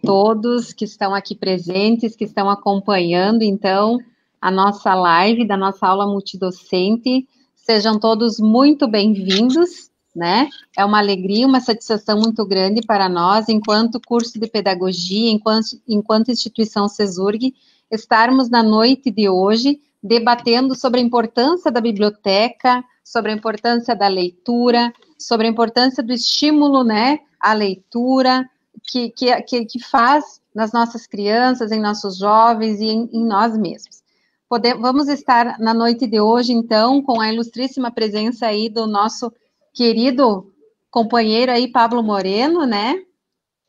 todos que estão aqui presentes, que estão acompanhando, então, a nossa live da nossa aula multidocente. Sejam todos muito bem-vindos, né? É uma alegria, uma satisfação muito grande para nós, enquanto curso de pedagogia, enquanto instituição CESURG, estarmos na noite de hoje debatendo sobre a importância da biblioteca, sobre a importância da leitura, sobre a importância do estímulo, né, à leitura, que faz nas nossas crianças, em nossos jovens e em nós mesmos. Vamos estar na noite de hoje, então, com a ilustríssima presença aí do nosso querido companheiro aí, Pablo Moreno, né?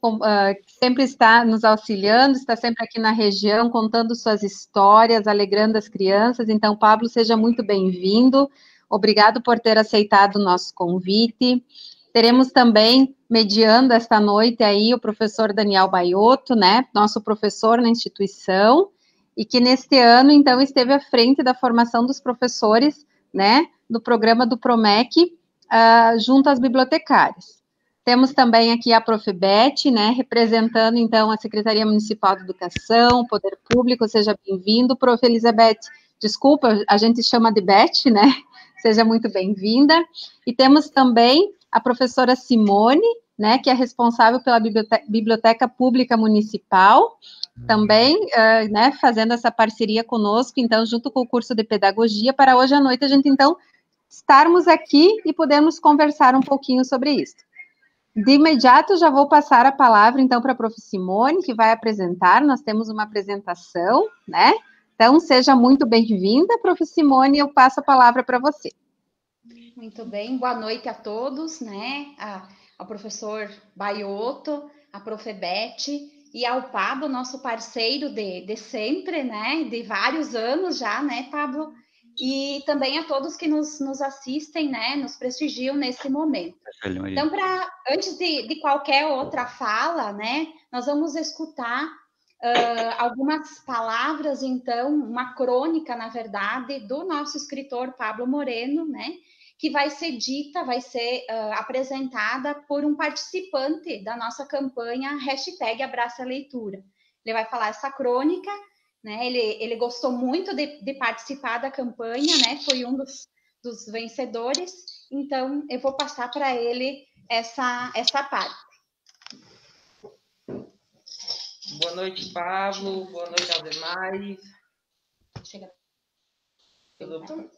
Que sempre está nos auxiliando, está sempre aqui na região, contando suas histórias, alegrando as crianças. Então, Pablo, seja muito bem-vindo. Obrigado por ter aceitado o nosso convite. Teremos também, mediando esta noite aí, o professor Daniel Baiotto, né? Nosso professor na instituição, e que neste ano, então, esteve à frente da formação dos professores, né? Do programa do PROMEC, junto às bibliotecárias. Temos também aqui a Prof. Beth, né, representando, então, a Secretaria Municipal de Educação, Poder Público, seja bem-vindo. Prof. Elizabeth, desculpa, a gente chama de Beth, né, seja muito bem-vinda. E temos também a professora Simone, né, que é responsável pela Biblioteca Pública Municipal, também, né, fazendo essa parceria conosco, então, junto com o curso de Pedagogia, para hoje à noite a gente, então, estarmos aqui e podermos conversar um pouquinho sobre isso. De imediato, já vou passar a palavra, então, para a Prof. Simone, que vai apresentar. Nós temos uma apresentação, né? Então, seja muito bem-vinda, Prof. Simone, eu passo a palavra para você. Muito bem, boa noite a todos, né? Ao professor Baiotto, a Prof. Beth e ao Pablo, nosso parceiro de sempre, né? De vários anos já, né, Pablo? E também a todos que nos assistem, né? Nos prestigiam nesse momento. Então, antes de qualquer outra fala, né? Nós vamos escutar algumas palavras, então, uma crônica, na verdade, do nosso escritor Pablo Moreno, né? Que vai ser dita, vai ser apresentada por um participante da nossa campanha #Abraça a Leitura. Ele vai falar essa crônica, né? Ele gostou muito de participar da campanha, né? Foi um dos vencedores. Então, eu vou passar para ele essa parte. Boa noite, Pablo. Boa noite aos demais. Chega. Tudo bem?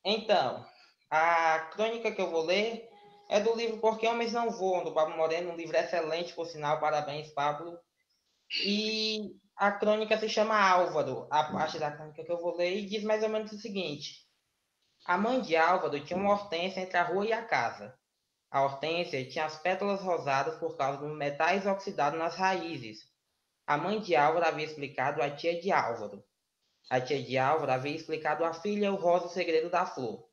Então, a crônica que eu vou ler é do livro Porque Homens Não Voam, do Pablo Moreno, um livro excelente, por sinal, parabéns, Pablo. E a crônica se chama Álvaro. A parte da crônica que eu vou ler diz mais ou menos o seguinte. A mãe de Álvaro tinha uma hortênsia entre a rua e a casa. A hortênsia tinha as pétalas rosadas por causa dos metais oxidados nas raízes. A mãe de Álvaro havia explicado à tia de Álvaro. A tia de Álvaro havia explicado à filha o rosa segredo da flor.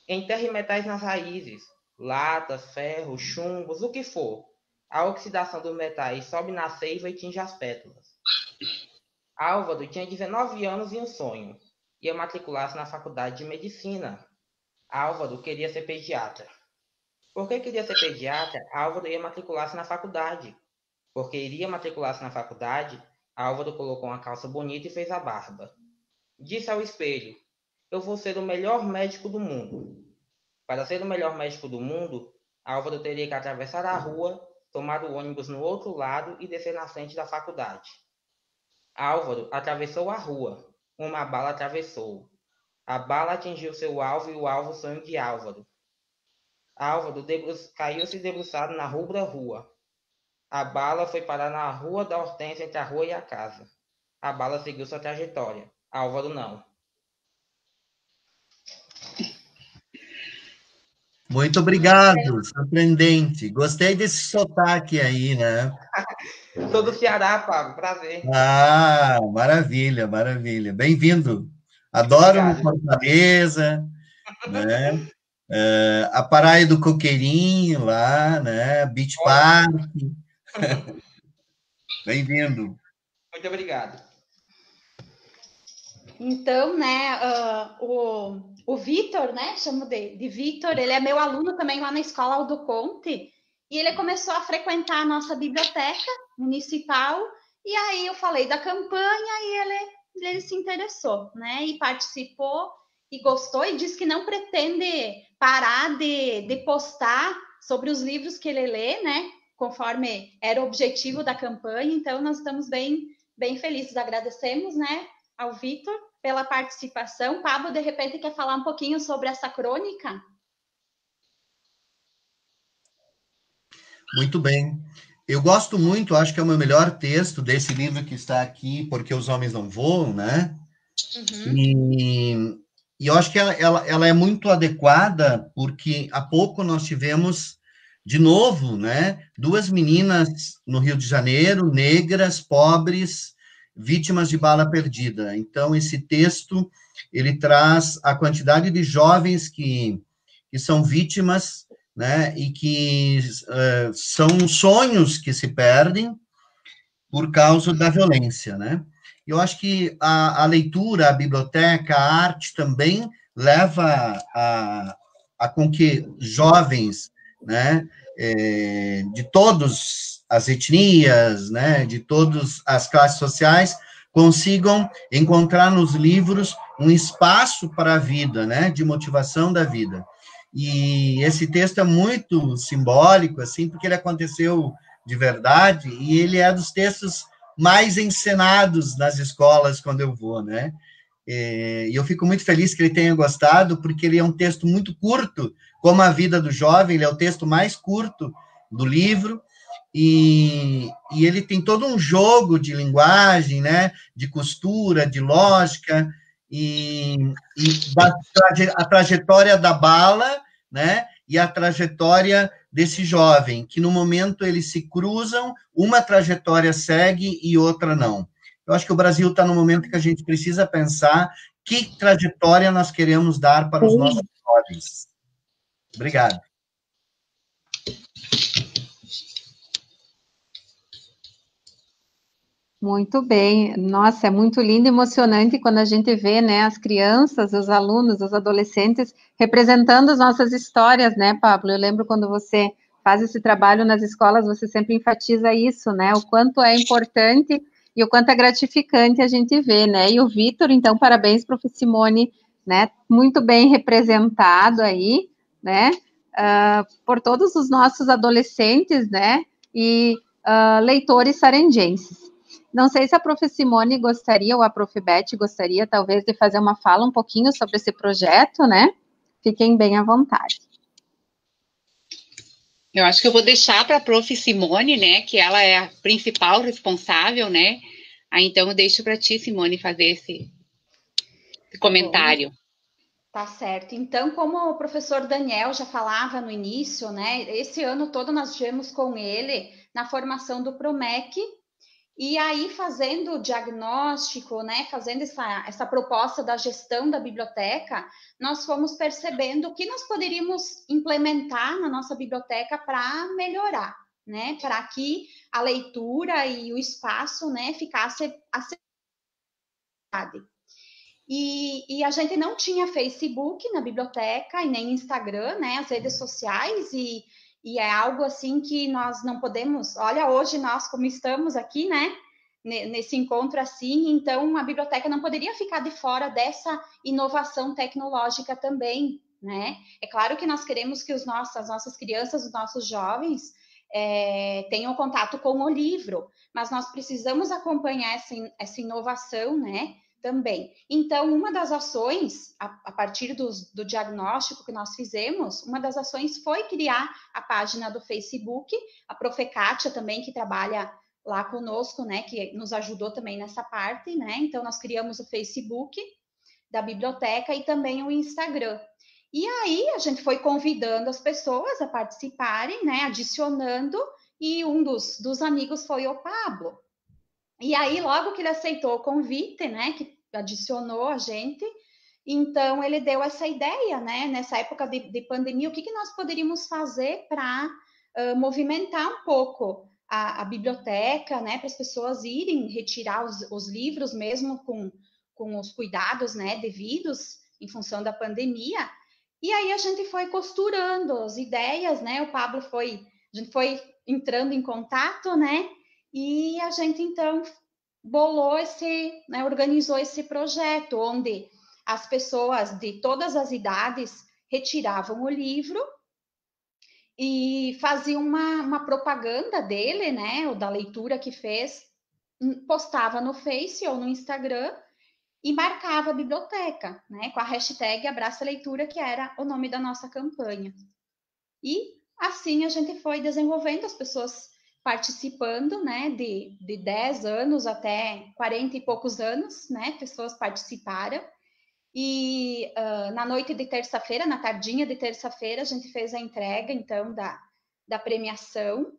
Enterre metais nas raízes, latas, ferro, chumbos, o que for. A oxidação dos metais sobe na seiva e tinge as pétalas. Álvaro tinha 19 anos e um sonho. Ia matricular-se na faculdade de medicina. Álvaro queria ser pediatra. Porque queria ser pediatra, Álvaro ia matricular-se na faculdade. Porque iria matricular-se na faculdade, Álvaro colocou uma calça bonita e fez a barba. Disse ao espelho, eu vou ser o melhor médico do mundo. Para ser o melhor médico do mundo, Álvaro teria que atravessar a rua, tomar o ônibus no outro lado e descer na frente da faculdade. Álvaro atravessou a rua. Uma bala atravessou. A bala atingiu seu alvo e o alvo o sonho de Álvaro. Álvaro caiu-se debruçado na rubra rua. A bala foi parar na rua da Hortência entre a rua e a casa. A bala seguiu sua trajetória. Álvaro não. Muito obrigado, surpreendente. Gostei desse sotaque aí, né? Sou do Ceará, Pablo, prazer. Ah, maravilha, maravilha. Bem-vindo. Adoro Obrigado. Fortaleza, né? A Praia do Coqueirinho lá, né? Beach Park. Bem-vindo. Muito obrigado. Então, né, o Vitor, né, chamo de Vitor, ele é meu aluno também lá na Escola Aldo Conte, E ele começou a frequentar a nossa biblioteca municipal, e aí eu falei da campanha e ele se interessou, né? E participou e gostou, e disse que não pretende parar de postar sobre os livros que ele lê, né? Conforme era o objetivo da campanha. Então, nós estamos bem felizes. Agradecemos, né, ao Vitor pela participação. Pablo, de repente, quer falar um pouquinho sobre essa crônica? Muito bem. Eu gosto muito, acho que é o meu melhor texto desse livro que está aqui, Porque os Homens Não Voam, né? Uhum. E eu acho que ela é muito adequada, porque há pouco nós tivemos, de novo, né, duas meninas no Rio de Janeiro, negras, pobres, vítimas de bala perdida. Então, esse texto, ele traz a quantidade de jovens que são vítimas, né, e que são sonhos que se perdem por causa da violência, né? Eu acho que a leitura, a biblioteca, a arte também leva a com que jovens, né, de todas as etnias, né, de todas as classes sociais, consigam encontrar nos livros um espaço para a vida, né, de motivação da vida. E esse texto é muito simbólico, assim, porque ele aconteceu de verdade, e ele é dos textos mais encenados nas escolas quando eu vou, né? E eu fico muito feliz que ele tenha gostado, porque ele é um texto muito curto, como a vida do jovem, ele é o texto mais curto do livro, e ele tem todo um jogo de linguagem, né, de costura, de lógica, a trajetória da bala, né, e a trajetória desse jovem, que no momento eles se cruzam, uma trajetória segue e outra não. Eu acho que o Brasil está no momento que a gente precisa pensar que trajetória nós queremos dar para os nossos jovens. Obrigado. Muito bem. Nossa, é muito lindo e emocionante quando a gente vê, né, as crianças, os alunos, os adolescentes representando as nossas histórias, né, Pablo? Eu lembro quando você faz esse trabalho nas escolas, você sempre enfatiza isso, né? O quanto é importante e o quanto é gratificante a gente ver, né? E o Vitor, então, parabéns para o Simone, né? Muito bem representado aí, né? Por todos os nossos adolescentes, né? E leitores sarangenses. Não sei se a Prof. Simone gostaria, ou a Prof. Beth gostaria, talvez, de fazer uma fala um pouquinho sobre esse projeto, né? Fiquem bem à vontade. Eu acho que eu vou deixar para a Prof. Simone, né, que ela é a principal responsável, né? Aí, então, eu deixo para ti, Simone, fazer esse comentário. Bom, tá certo. Então, como o professor Daniel já falava no início, né, esse ano todo nós tivemos com ele na formação do PROMEC, e aí, fazendo o diagnóstico, né, fazendo essa proposta da gestão da biblioteca, nós fomos percebendo o que nós poderíamos implementar na nossa biblioteca para melhorar, né, para que a leitura e o espaço, né, ficasse acessível. E a gente não tinha Facebook na biblioteca e nem Instagram, né, as redes sociais, e é algo assim que nós não podemos. Olha, hoje nós como estamos aqui, né, nesse encontro assim, então a biblioteca não poderia ficar de fora dessa inovação tecnológica também, né? É claro que nós queremos que as nossas crianças, os nossos jovens tenham contato com o livro, mas nós precisamos acompanhar essa inovação, né? Também. Então, uma das ações, a partir do diagnóstico que nós fizemos, uma das ações foi criar a página do Facebook, a Prof. Kátia também, que trabalha lá conosco, né, que nos ajudou também nessa parte, né, então nós criamos o Facebook da biblioteca e também o Instagram. E aí a gente foi convidando as pessoas a participarem, né, adicionando, e um dos amigos foi o Pablo. E aí, logo que ele aceitou o convite, né, que adicionou a gente, então ele deu essa ideia, né, nessa época de pandemia, o que nós poderíamos fazer para movimentar um pouco a biblioteca, né, para as pessoas irem retirar os livros mesmo com os cuidados, né, devidos em função da pandemia. E aí a gente foi costurando as ideias, né, o Pablo foi A gente foi entrando em contato, né? E a gente, então, bolou né, organizou esse projeto, onde as pessoas de todas as idades retiravam o livro e faziam uma propaganda dele, né? Ou da leitura que fez, postava no Face ou no Instagram e marcava a biblioteca, né? Com a hashtag Abraça Leitura, que era o nome da nossa campanha. E assim a gente foi desenvolvendo, as pessoas participando, né? De 10 anos até 40 e poucos anos, né? Pessoas participaram. E na noite de terça-feira, na tardinha de terça-feira, a gente fez a entrega, então, da premiação,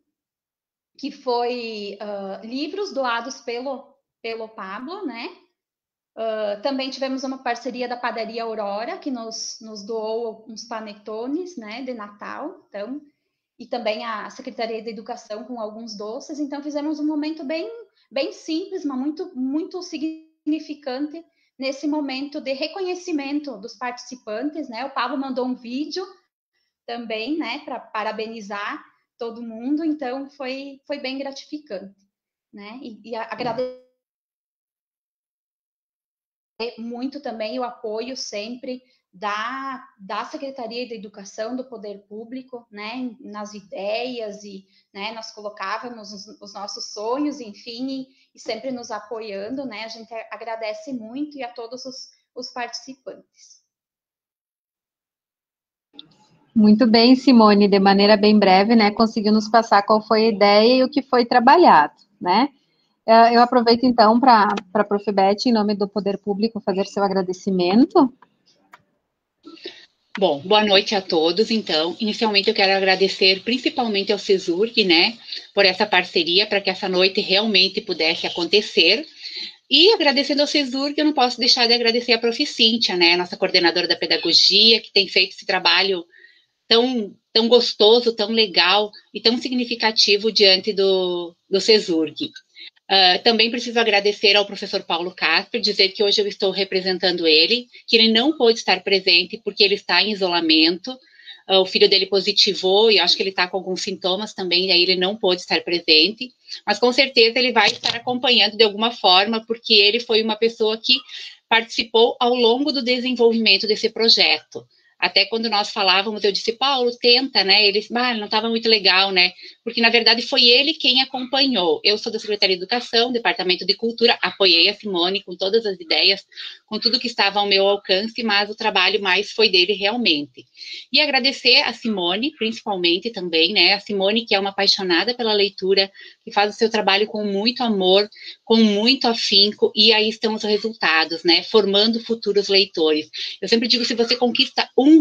que foi livros doados pelo Pablo, né? Também tivemos uma parceria da Padaria Aurora, que nos doou uns panetones, né, de Natal, então, e também a Secretaria de Educação com alguns doces. Então, fizemos um momento bem simples, mas muito significante nesse momento de reconhecimento dos participantes, né? O Pablo mandou um vídeo também, né, para parabenizar todo mundo, então foi bem gratificante, né? E agradecer muito também o apoio sempre da Secretaria de Educação do Poder Público, né, nas ideias, e né, nós colocávamos os nossos sonhos, enfim, e sempre nos apoiando, né, a gente agradece muito, e a todos os participantes. Muito bem, Simone, de maneira bem breve, né, conseguiu nos passar qual foi a ideia e o que foi trabalhado, né? Eu aproveito, então, para a Prof. Beth, em nome do Poder Público, fazer seu agradecimento. Bom, boa noite a todos. Então, inicialmente eu quero agradecer principalmente ao CESURG, né, por essa parceria para que essa noite realmente pudesse acontecer. E agradecendo ao CESURG, eu não posso deixar de agradecer a Prof. Cíntia, né, nossa coordenadora da pedagogia, que tem feito esse trabalho tão gostoso, tão legal e tão significativo diante do CESURG. Também preciso agradecer ao professor Paulo Casper, dizer que hoje eu estou representando ele, que ele não pôde estar presente porque ele está em isolamento, o filho dele positivou e acho que ele está com alguns sintomas também, e aí ele não pôde estar presente, mas com certeza ele vai estar acompanhando de alguma forma, porque ele foi uma pessoa que participou ao longo do desenvolvimento desse projeto. Até quando nós falávamos, eu disse, Paulo, tenta, né? Ele disse, não estava muito legal, né? Porque, na verdade, foi ele quem acompanhou. Eu sou da Secretaria de Educação, Departamento de Cultura, apoiei a Simone com todas as ideias, com tudo que estava ao meu alcance, mas o trabalho mais foi dele realmente. E agradecer a Simone, principalmente também, né? A Simone, que é uma apaixonada pela leitura, que faz o seu trabalho com muito amor, com muito afinco, e aí estão os resultados, né? Formando futuros leitores. Eu sempre digo, se você conquista um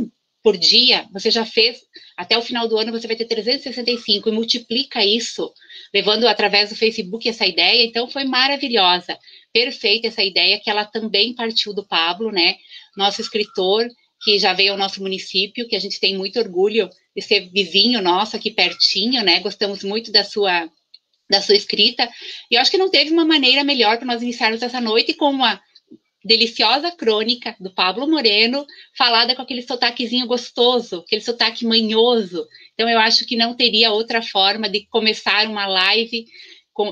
por dia, você já fez, até o final do ano você vai ter 365, e multiplica isso, levando através do Facebook essa ideia. Então foi maravilhosa, perfeita essa ideia, que ela também partiu do Pablo, né, nosso escritor, que já veio ao nosso município, que a gente tem muito orgulho de ser vizinho nosso aqui pertinho, né, gostamos muito da sua escrita, e eu acho que não teve uma maneira melhor para nós iniciarmos essa noite com uma deliciosa crônica do Pablo Moreno, falada com aquele sotaquezinho gostoso, aquele sotaque manhoso. Então, eu acho que não teria outra forma de começar uma live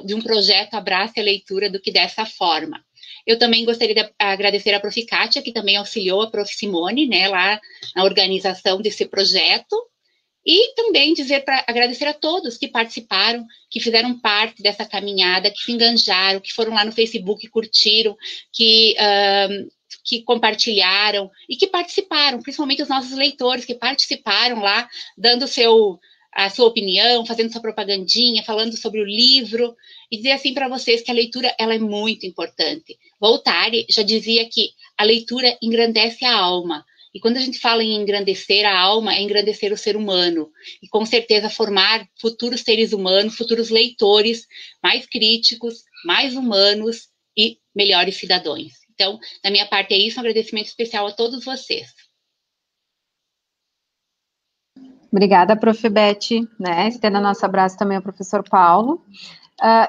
de um projeto Abrace a Leitura do que dessa forma. Eu também gostaria de agradecer a Prof. Kátia, que também auxiliou a Prof. Simone, né, lá na organização desse projeto. E também agradecer a todos que participaram, que fizeram parte dessa caminhada, que se enganjaram, que foram lá no Facebook, curtiram, que compartilharam e que participaram, principalmente os nossos leitores que participaram lá, dando a sua opinião, fazendo sua propagandinha, falando sobre o livro, e dizer assim para vocês que a leitura ela é muito importante. Voltaire já dizia que a leitura engrandece a alma. E quando a gente fala em engrandecer a alma, é engrandecer o ser humano. E com certeza formar futuros seres humanos, futuros leitores, mais críticos, mais humanos e melhores cidadãos. Então, da minha parte é isso, um agradecimento especial a todos vocês. Obrigada, Prof. Beth, né? Estendo nosso abraço também ao professor Paulo.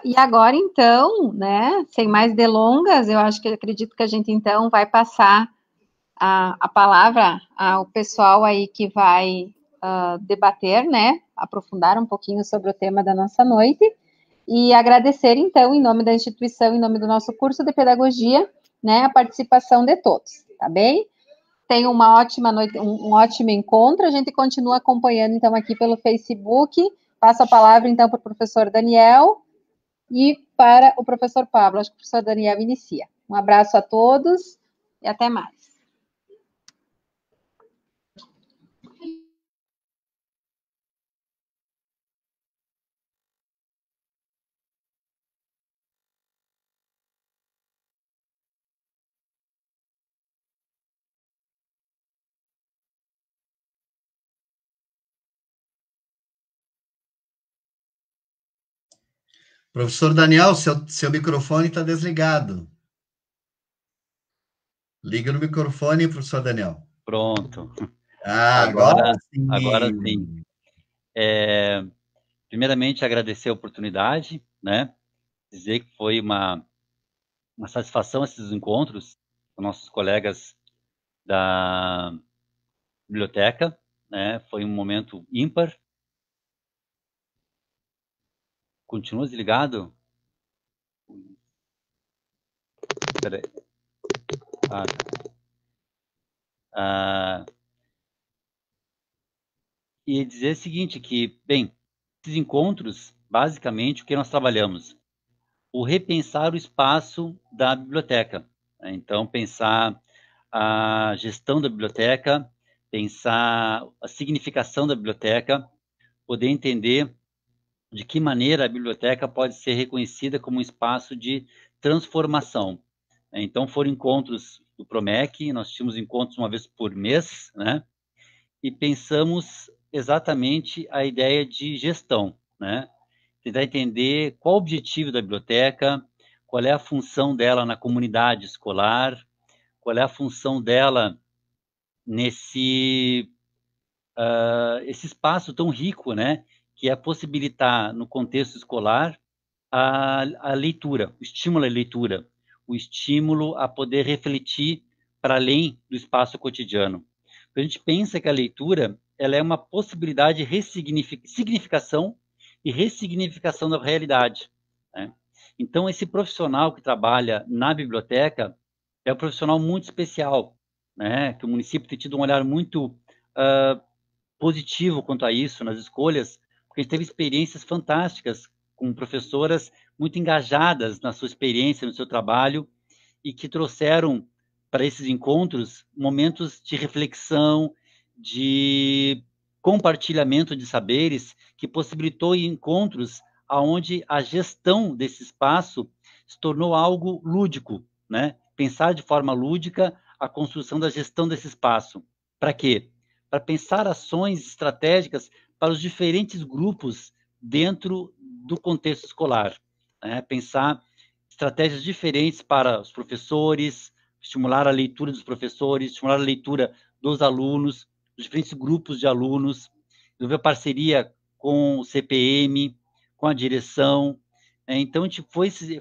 E agora, então, né, sem mais delongas, acredito que a gente, então, vai passar a palavra ao pessoal aí que vai debater, né, aprofundar um pouquinho sobre o tema da nossa noite, e agradecer, então, em nome da instituição, em nome do nosso curso de pedagogia, né, a participação de todos, tá bem? Tenha uma ótima noite, um ótimo encontro, a gente continua acompanhando, então, aqui pelo Facebook. Passo a palavra, então, para o professor Daniel e para o professor Pablo. Acho que o professor Daniel inicia. Um abraço a todos e até mais. Professor Daniel, seu microfone está desligado. Liga no microfone, professor Daniel. Pronto. Agora sim. Agora sim. Primeiramente, agradecer a oportunidade, né? Dizer que foi uma satisfação esses encontros com nossos colegas da biblioteca, né? Foi um momento ímpar. Continua desligado? Peraí. E dizer o seguinte, que, bem, esses encontros, basicamente, o que nós trabalhamos? O repensar o espaço da biblioteca. Né? Então, pensar a gestão da biblioteca, pensar a significação da biblioteca, poder entender de que maneira a biblioteca pode ser reconhecida como um espaço de transformação. Então, foram encontros do Promec, nós tínhamos encontros uma vez por mês, né? E pensamos exatamente a ideia de gestão, né? Tentar entender qual o objetivo da biblioteca, qual é a função dela na comunidade escolar, qual é a função dela nesse esse espaço tão rico, né? Que é possibilitar, no contexto escolar, a leitura, o estímulo à leitura, o estímulo a poder refletir para além do espaço cotidiano. A gente pensa que a leitura ela é uma possibilidade de significação e ressignificação da realidade. Né? Então, esse profissional que trabalha na biblioteca é um profissional muito especial, né? Que o município tem tido um olhar muito positivo quanto a isso, nas escolhas, porque a gente teve experiências fantásticas com professoras muito engajadas na sua experiência, no seu trabalho, e que trouxeram para esses encontros momentos de reflexão, de compartilhamento de saberes, que possibilitou encontros onde a gestão desse espaço se tornou algo lúdico, né? Pensar de forma lúdica a construção da gestão desse espaço. Para quê? Para pensar ações estratégicas para os diferentes grupos dentro do contexto escolar. Né? Pensar estratégias diferentes para os professores, estimular a leitura dos professores, estimular a leitura dos alunos, dos diferentes grupos de alunos, desenvolver parceria com o CPM, com a direção. Então,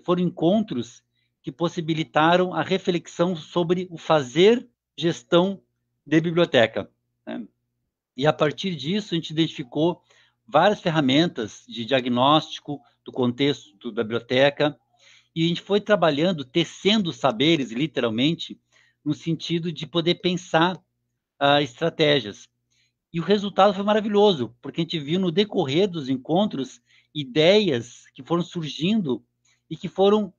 foram encontros que possibilitaram a reflexão sobre o fazer gestão de biblioteca. Né? E, a partir disso, a gente identificou várias ferramentas de diagnóstico do contexto da biblioteca, e a gente foi trabalhando, tecendo saberes, literalmente, no sentido de poder pensar estratégias. E o resultado foi maravilhoso, porque a gente viu no decorrer dos encontros ideias que foram surgindo e que foram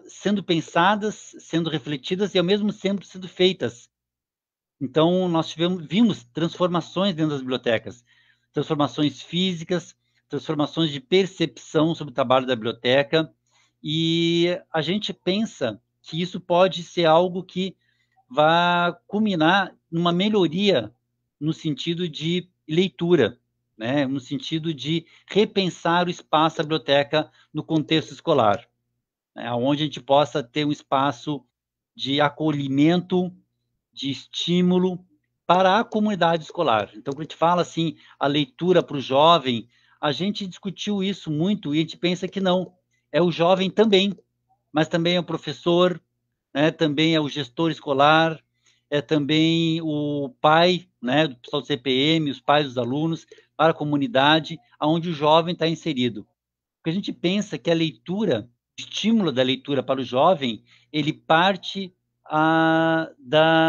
sendo pensadas, sendo refletidas e, ao mesmo tempo, sendo feitas. Então, nós vimos transformações dentro das bibliotecas, transformações físicas, transformações de percepção sobre o trabalho da biblioteca, e a gente pensa que isso pode ser algo que vai culminar numa melhoria no sentido de leitura, né? No sentido de repensar o espaço da biblioteca no contexto escolar, né? Onde a gente possa ter um espaço de acolhimento, de estímulo para a comunidade escolar. Então, quando a gente fala assim, a leitura para o jovem, a gente discutiu isso muito e a gente pensa que não, é o jovem também, mas também é o professor, né, também é o gestor escolar, é também o pai, né, do pessoal do CPM, os pais dos alunos, para a comunidade, onde o jovem está inserido. Porque a gente pensa que a leitura, o estímulo da leitura para o jovem, ele parte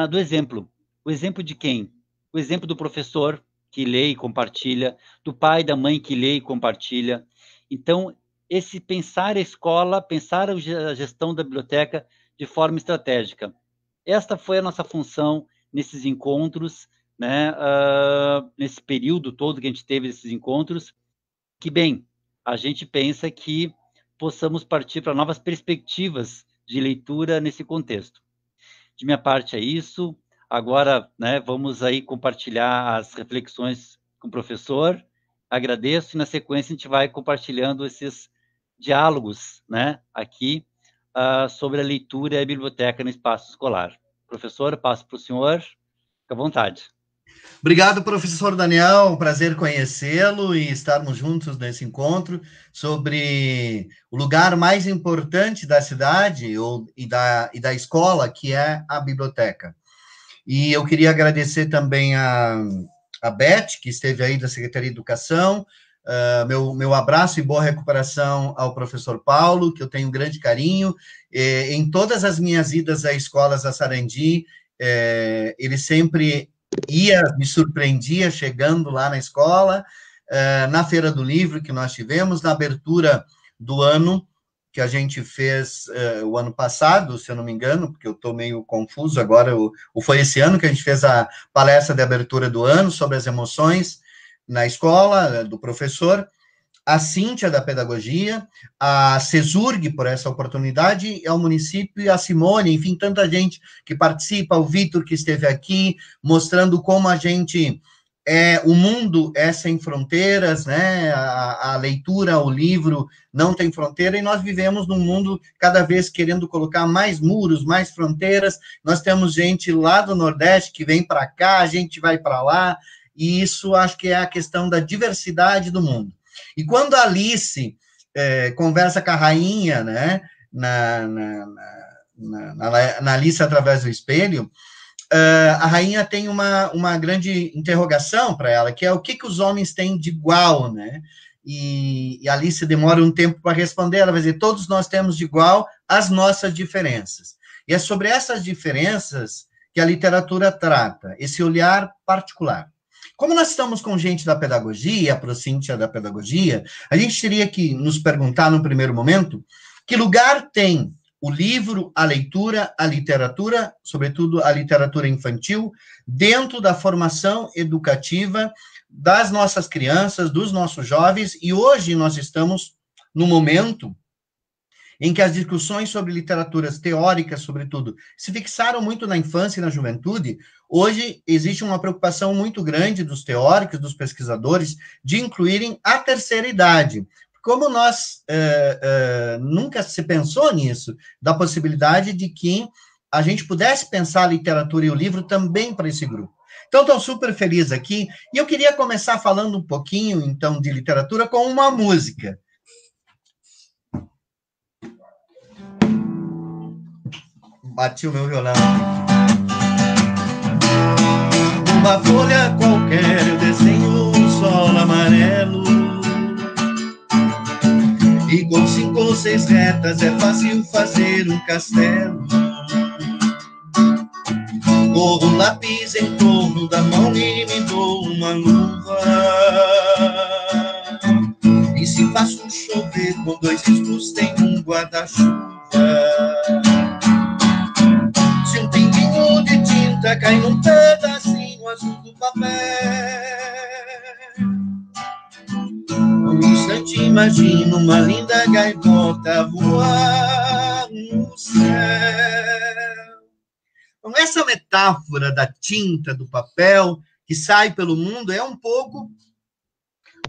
do exemplo. O exemplo de quem? O exemplo do professor, que lê e compartilha, do pai, da mãe, que lê e compartilha. Então, esse pensar a escola, pensar a gestão da biblioteca de forma estratégica. Esta foi a nossa função nesses encontros, né, nesse período todo que a gente teve esses encontros, que, bem, a gente pensa que possamos partir para novas perspectivas de leitura nesse contexto. De minha parte é isso. Agora, né, vamos aí compartilhar as reflexões com o professor. Agradeço e, na sequência, a gente vai compartilhando esses diálogos, né, aqui, sobre a leitura e a biblioteca no espaço escolar. Professor, passo para o senhor. Fique à vontade. Obrigado, professor Daniel, um prazer conhecê-lo e estarmos juntos nesse encontro sobre o lugar mais importante da cidade e da escola, que é a biblioteca. E eu queria agradecer também a Beth, que esteve aí da Secretaria de Educação, meu abraço e boa recuperação ao professor Paulo, que eu tenho um grande carinho. Em todas as minhas idas a escolas a Sarandi, ele sempre me surpreendia chegando lá na escola, na Feira do Livro que nós tivemos, na abertura do ano, que a gente fez o ano passado, se eu não me engano, porque eu estou meio confuso agora, ou foi esse ano que a gente fez a palestra de abertura do ano sobre as emoções na escola, do professor, a Cíntia da Pedagogia, a CESURG por essa oportunidade, ao município, e a Simone, enfim, tanta gente que participa, o Vitor que esteve aqui, mostrando como a gente, o mundo é sem fronteiras, né, a leitura, o livro não tem fronteira, e nós vivemos num mundo cada vez querendo colocar mais muros, mais fronteiras. Nós temos gente lá do Nordeste que vem para cá, a gente vai para lá, e isso acho que é a questão da diversidade do mundo. E quando a Alice conversa com a rainha, né, na Alice através do espelho, a rainha tem uma grande interrogação para ela, que é o que os homens têm de igual, né? E a Alice demora um tempo para responder, ela vai dizer, todos nós temos de igual as nossas diferenças. E é sobre essas diferenças que a literatura trata, esse olhar particular. Como nós estamos com gente da pedagogia, a Cíntia da Pedagogia, a gente teria que nos perguntar, no primeiro momento, que lugar tem o livro, a leitura, a literatura, sobretudo a literatura infantil, dentro da formação educativa das nossas crianças, dos nossos jovens, e hoje nós estamos no momento em que as discussões sobre literaturas teóricas, sobretudo, se fixaram muito na infância e na juventude. Hoje existe uma preocupação muito grande dos teóricos, dos pesquisadores, de incluírem a terceira idade. Como nós nunca se pensou nisso, da possibilidade de que a gente pudesse pensar a literatura e o livro também para esse grupo. Então, estou super feliz aqui, e eu queria começar falando um pouquinho, então, de literatura com uma música. Bati o meu violão. Uma folha qualquer, eu desenho um sol amarelo. E com 5 ou 6 retas é fácil fazer um castelo. Corro um lápis em torno da mão e me dou uma luva. E se faço chover com 2 riscos, tem um guarda-chuva. Se um pinguinho de tinta cai num pedacinho azul do papel, um instante imagino uma linda gaivota voar no céu. Então, essa metáfora da tinta, do papel, que sai pelo mundo, é um pouco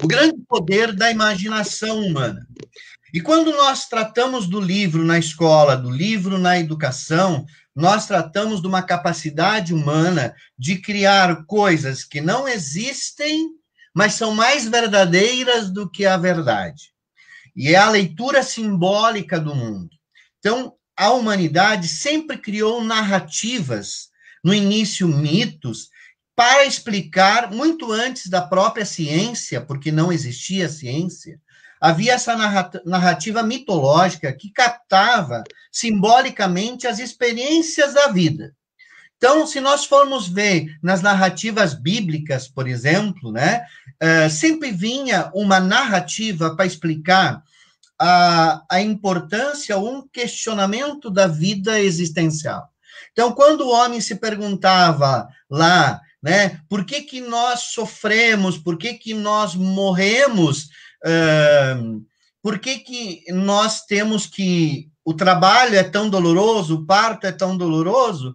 o grande poder da imaginação humana. E quando nós tratamos do livro na escola, do livro na educação, nós tratamos de uma capacidade humana de criar coisas que não existem, mas são mais verdadeiras do que a verdade. E é a leitura simbólica do mundo. Então, a humanidade sempre criou narrativas no início, mitos, para explicar, muito antes da própria ciência, porque não existia ciência, havia essa narrativa mitológica que captava simbolicamente as experiências da vida. Então, se nós formos ver nas narrativas bíblicas, por exemplo, né, sempre vinha uma narrativa para explicar a importância ou um questionamento da vida existencial. Então, quando o homem se perguntava lá, né, por que nós sofremos, por que nós morremos, por que nós temos que... O trabalho é tão doloroso, o parto é tão doloroso,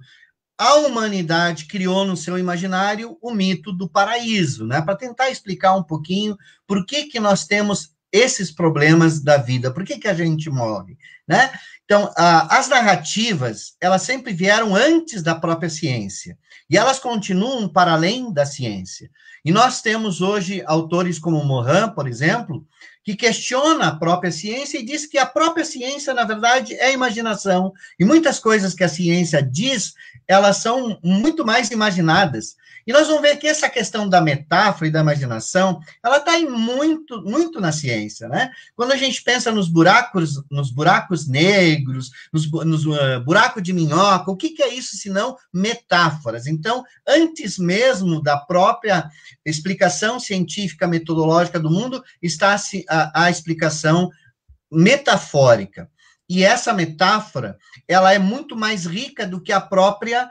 a humanidade criou no seu imaginário o mito do paraíso, né, para tentar explicar um pouquinho por que nós temos esses problemas da vida, por que a gente morre, né? Então, as narrativas, elas sempre vieram antes da própria ciência, e elas continuam para além da ciência. E nós temos hoje autores como Morin, por exemplo, que questiona a própria ciência e diz que a própria ciência, na verdade, é imaginação, e muitas coisas que a ciência diz, elas são muito mais imaginadas. E nós vamos ver que essa questão da metáfora e da imaginação, ela está muito, muito na ciência, né? Quando a gente pensa nos buracos negros, nos buracos de minhoca, o que é isso senão metáforas? Então, antes mesmo da própria explicação científica metodológica do mundo, está a explicação metafórica. E essa metáfora, ela é muito mais rica do que a própria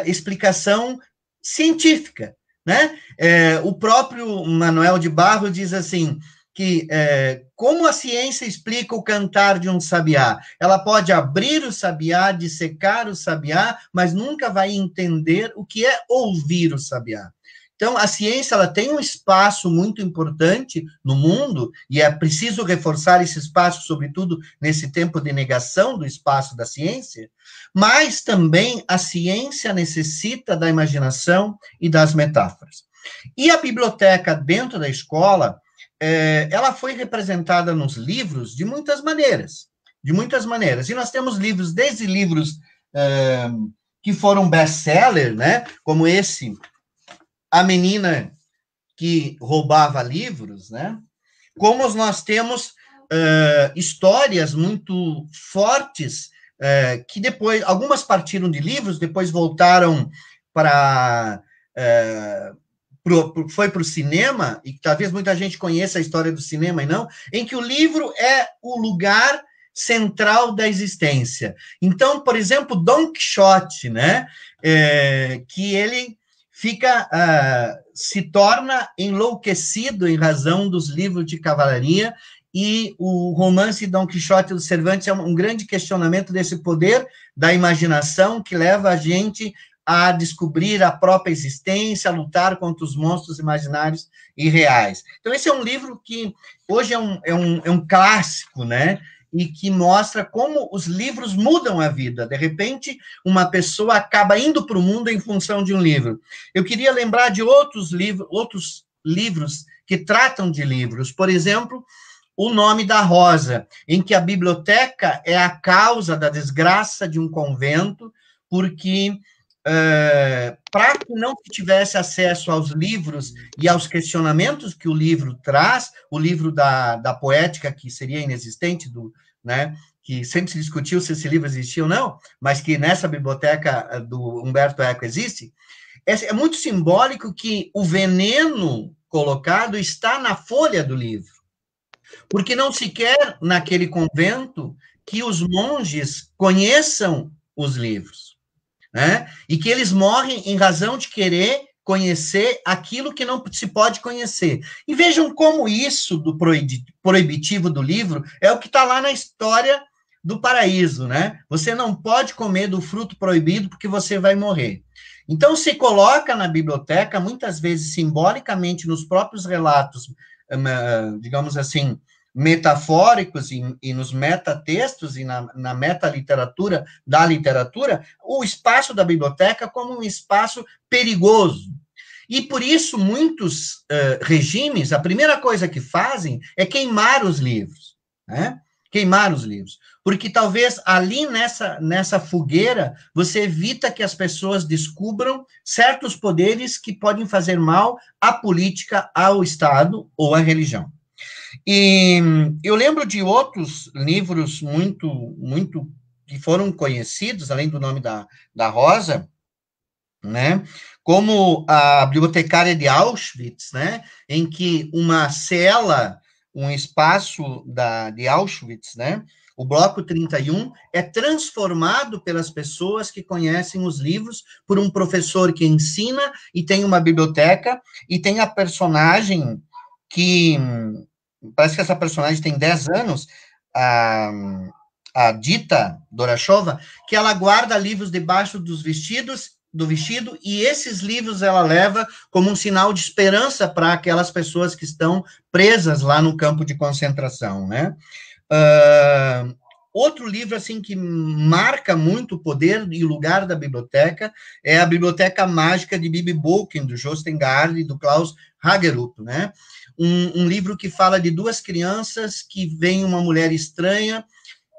explicação científica, né? O próprio Manuel de Barros diz assim, que como a ciência explica o cantar de um sabiá? Ela pode abrir o sabiá, dissecar o sabiá, mas nunca vai entender o que é ouvir o sabiá. Então, a ciência, ela tem um espaço muito importante no mundo, e é preciso reforçar esse espaço, sobretudo nesse tempo de negação do espaço da ciência, mas também a ciência necessita da imaginação e das metáforas. E a biblioteca dentro da escola, ela foi representada nos livros de muitas maneiras, E nós temos livros, desde livros que foram best-seller, né, como esse, A Menina que Roubava Livros, né? Como nós temos histórias muito fortes, que depois, algumas partiram de livros, depois voltaram para... foi para o cinema, e talvez muita gente conheça a história do cinema e não, em que o livro é o lugar central da existência. Então, por exemplo, Dom Quixote, né? Que ele se torna enlouquecido em razão dos livros de cavalaria, e o romance Dom Quixote do Cervantes é um grande questionamento desse poder da imaginação que leva a gente a descobrir a própria existência, a lutar contra os monstros imaginários e reais. Então, esse é um livro que hoje é um clássico, né? E que mostra como os livros mudam a vida. De repente, uma pessoa acaba indo para o mundo em função de um livro. Eu queria lembrar de outros livros que tratam de livros. Por exemplo, O Nome da Rosa, em que a biblioteca é a causa da desgraça de um convento, porque para que não tivesse acesso aos livros e aos questionamentos que o livro traz, o livro da poética, que seria inexistente, né, que sempre se discutiu se esse livro existia ou não, mas que nessa biblioteca do Humberto Eco existe, é muito simbólico que o veneno colocado está na folha do livro, porque não se quer, naquele convento, que os monges conheçam os livros, né? E que eles morrem em razão de querer conhecer aquilo que não se pode conhecer. E vejam como isso do proibitivo do livro é o que está lá na história do paraíso, né? Você não pode comer do fruto proibido porque você vai morrer. Então, se coloca na biblioteca, muitas vezes simbolicamente, nos próprios relatos, digamos assim, metafóricos e nos metatextos e na metaliteratura da literatura, o espaço da biblioteca como um espaço perigoso. E por isso muitos regimes, a primeira coisa que fazem é queimar os livros, né? queimar os livros, porque talvez ali nessa fogueira você evita que as pessoas descubram certos poderes que podem fazer mal à política, ao Estado ou à religião. E eu lembro de outros livros muito que foram conhecidos, além do nome da Rosa, né? Como a Bibliotecária de Auschwitz, né? Em que uma cela, um espaço de Auschwitz, né? O Bloco 31 é transformado pelas pessoas que conhecem os livros, por um professor que ensina e tem uma biblioteca, e tem a personagem que, parece que essa personagem tem 10 anos, a Dita Dorachova, que ela guarda livros debaixo do vestido, e esses livros ela leva como um sinal de esperança para aquelas pessoas que estão presas lá no campo de concentração, né? Outro livro, assim, que marca muito o poder e o lugar da biblioteca é a Biblioteca Mágica de Bibi Bolkin, do Jostein Gaarder e do Klaus Hagerup, né? Um livro que fala de duas crianças que veem uma mulher estranha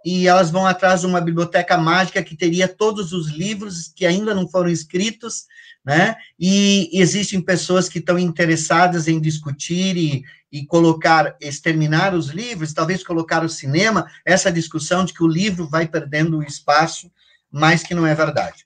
e elas vão atrás de uma biblioteca mágica que teria todos os livros que ainda não foram escritos, né? E existem pessoas que estão interessadas em discutir e exterminar os livros, talvez colocar o cinema, essa discussão de que o livro vai perdendo o espaço, mas que não é verdade.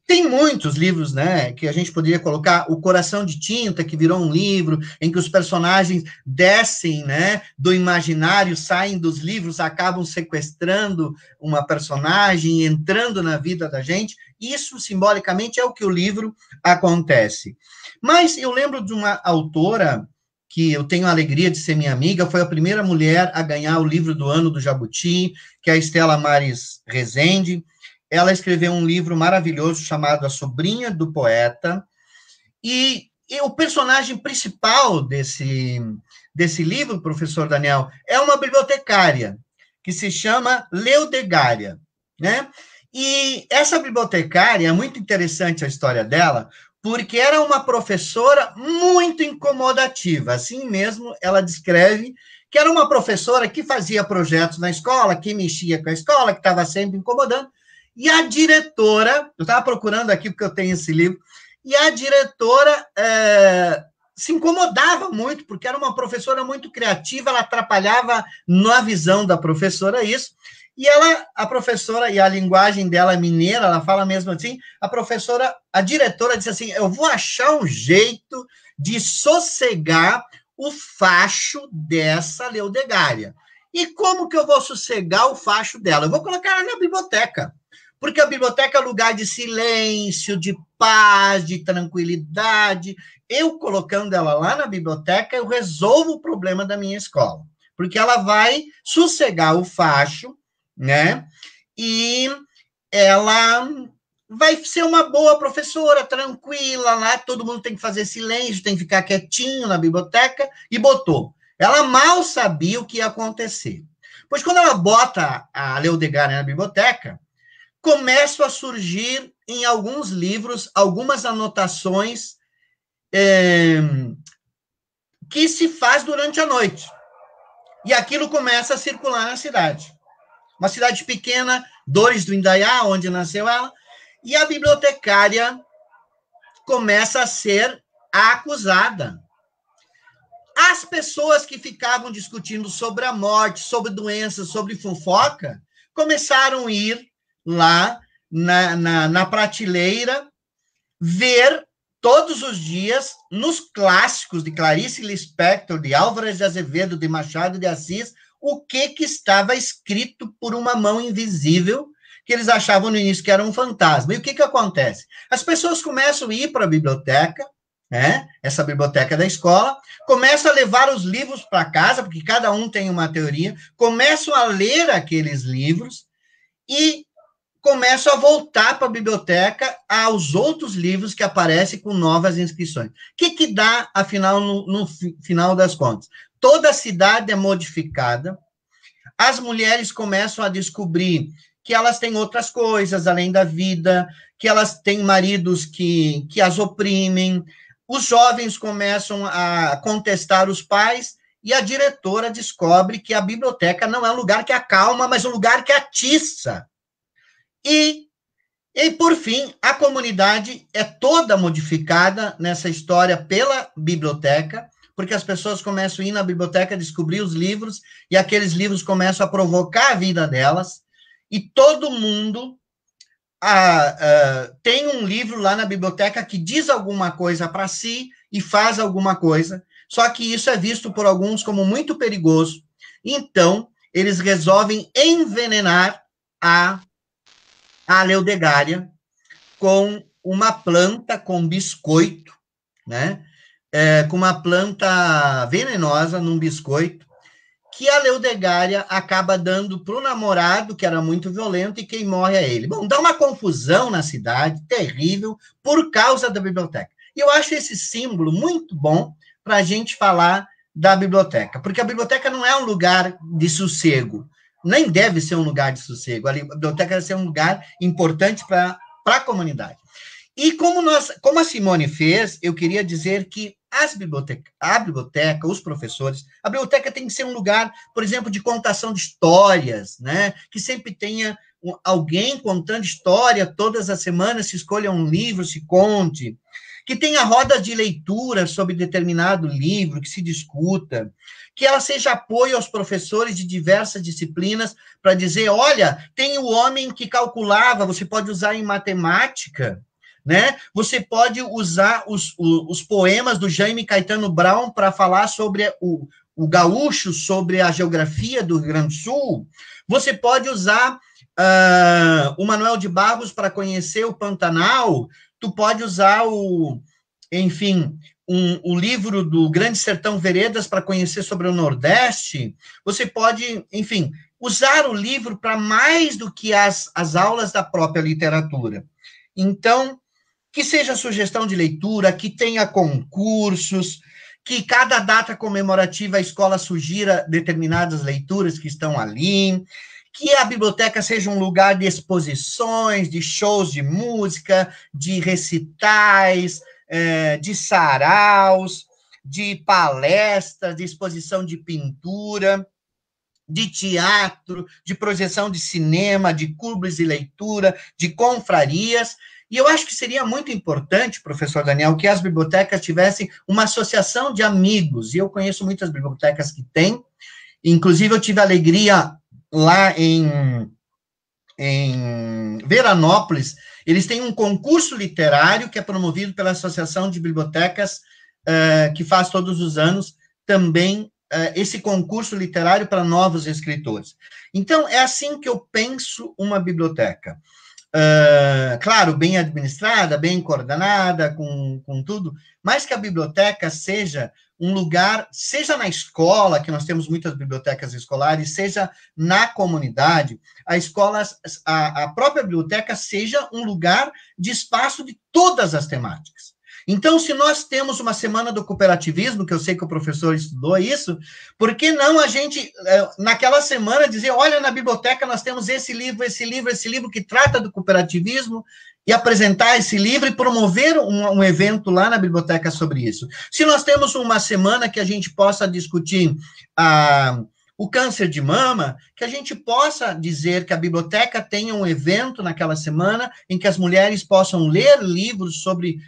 Tem muitos livros, né, que a gente poderia colocar, O Coração de Tinta, que virou um livro, em que os personagens descem, né, do imaginário, saem dos livros, acabam sequestrando uma personagem, entrando na vida da gente. Isso, simbolicamente, é o que o livro acontece. Mas eu lembro de uma autora que eu tenho a alegria de ser minha amiga, foi a primeira mulher a ganhar o livro do ano do Jabuti, que é a Estela Maris Rezende. Ela escreveu um livro maravilhoso chamado A Sobrinha do Poeta, e o personagem principal desse livro, professor Daniel, é uma bibliotecária, que se chama Leodegária, né? E essa bibliotecária, é muito interessante a história dela, porque era uma professora muito incomodativa, assim mesmo ela descreve, que era uma professora que fazia projetos na escola, que mexia com a escola, que estava sempre incomodando. E a diretora, eu estava procurando aqui porque eu tenho esse livro, e a diretora se incomodava muito, porque era uma professora muito criativa, ela atrapalhava na visão da professora isso, e a professora, e a linguagem dela é mineira, ela fala mesmo assim, a diretora disse assim, eu vou achar um jeito de sossegar o facho dessa Leodegária. E como que eu vou sossegar o facho dela? Eu vou colocar ela na biblioteca, porque a biblioteca é lugar de silêncio, de paz, de tranquilidade. Eu, colocando ela lá na biblioteca, eu resolvo o problema da minha escola, porque ela vai sossegar o facho, né? E ela vai ser uma boa professora, tranquila lá, todo mundo tem que fazer silêncio, tem que ficar quietinho na biblioteca, e botou. Ela mal sabia o que ia acontecer. Pois quando ela bota a Leodegária na biblioteca, começam a surgir em alguns livros algumas anotações que se faz durante a noite. E aquilo começa a circular na cidade. Uma cidade pequena, Dores do Indaiá, onde nasceu ela, e a bibliotecária começa a ser acusada. As pessoas que ficavam discutindo sobre a morte, sobre doenças, sobre fofoca, começaram a ir lá na prateleira, ver todos os dias, nos clássicos de Clarice Lispector, de Álvares de Azevedo, de Machado de Assis, o que estava escrito por uma mão invisível, que eles achavam no início que era um fantasma. E o que acontece? As pessoas começam a ir para a biblioteca, né? Essa biblioteca da escola, começam a levar os livros para casa, porque cada um tem uma teoria, começam a ler aqueles livros e começam a voltar para a biblioteca aos outros livros que aparecem com novas inscrições. O que dá, afinal, no final das contas? Toda a cidade é modificada, as mulheres começam a descobrir que elas têm outras coisas além da vida, que elas têm maridos que as oprimem, os jovens começam a contestar os pais, e a diretora descobre que a biblioteca não é um lugar que acalma, mas um lugar que atiça. E por fim, a comunidade é toda modificada nessa história pela biblioteca, porque as pessoas começam a ir na biblioteca, descobrir os livros, e aqueles livros começam a provocar a vida delas, e todo mundo tem um livro lá na biblioteca que diz alguma coisa para si e faz alguma coisa, só que isso é visto por alguns como muito perigoso. Então, eles resolvem envenenar a Leodegária com uma planta, com biscoito, né? Com uma planta venenosa num biscoito, que a Leodegária acaba dando para o namorado, que era muito violento, e quem morre é ele. Bom, dá uma confusão na cidade, terrível, por causa da biblioteca. E eu acho esse símbolo muito bom para a gente falar da biblioteca, porque a biblioteca não é um lugar de sossego, nem deve ser um lugar de sossego, a biblioteca deve ser um lugar importante para a comunidade. E como a Simone fez, eu queria dizer que a biblioteca, os professores, a biblioteca tem que ser um lugar, por exemplo, de contação de histórias, né? Que sempre tenha alguém contando história todas as semanas, se escolha um livro, se conte, que tenha rodas de leitura sobre determinado livro, que se discuta, que ela seja apoio aos professores de diversas disciplinas para dizer, olha, tem o homem que calculava, você pode usar em matemática, né? Você pode usar os poemas do Jaime Caetano Brown para falar sobre o gaúcho, sobre a geografia do Rio Grande do Sul. Você pode usar o Manuel de Barros para conhecer o Pantanal. Tu pode usar o livro do Grande Sertão Veredas para conhecer sobre o Nordeste. Você pode, enfim, usar o livro para mais do que as aulas da própria literatura. Então, que seja sugestão de leitura, que tenha concursos, que cada data comemorativa a escola sugira determinadas leituras que estão ali, que a biblioteca seja um lugar de exposições, de shows de música, de recitais, de saraus, de palestras, de exposição de pintura, de teatro, de projeção de cinema, de clubes de leitura, de confrarias. E eu acho que seria muito importante, professor Daniel, que as bibliotecas tivessem uma associação de amigos, e eu conheço muitas bibliotecas que têm, inclusive eu tive a alegria lá em Veranópolis, eles têm um concurso literário que é promovido pela Associação de Bibliotecas, que faz todos os anos também esse concurso literário para novos escritores. Então, é assim que eu penso uma biblioteca. Claro, bem administrada, bem coordenada, com tudo, mas que a biblioteca seja um lugar, seja na escola, que nós temos muitas bibliotecas escolares, seja na comunidade, a própria biblioteca seja um lugar de espaço de todas as temáticas. Então, se nós temos uma semana do cooperativismo, que eu sei que o professor estudou isso, por que não a gente, naquela semana, dizer, olha, na biblioteca nós temos esse livro que trata do cooperativismo, e apresentar esse livro e promover um evento lá na biblioteca sobre isso. Se nós temos uma semana que a gente possa discutir o câncer de mama, que a gente possa dizer que a biblioteca tenha um evento naquela semana em que as mulheres possam ler livros sobre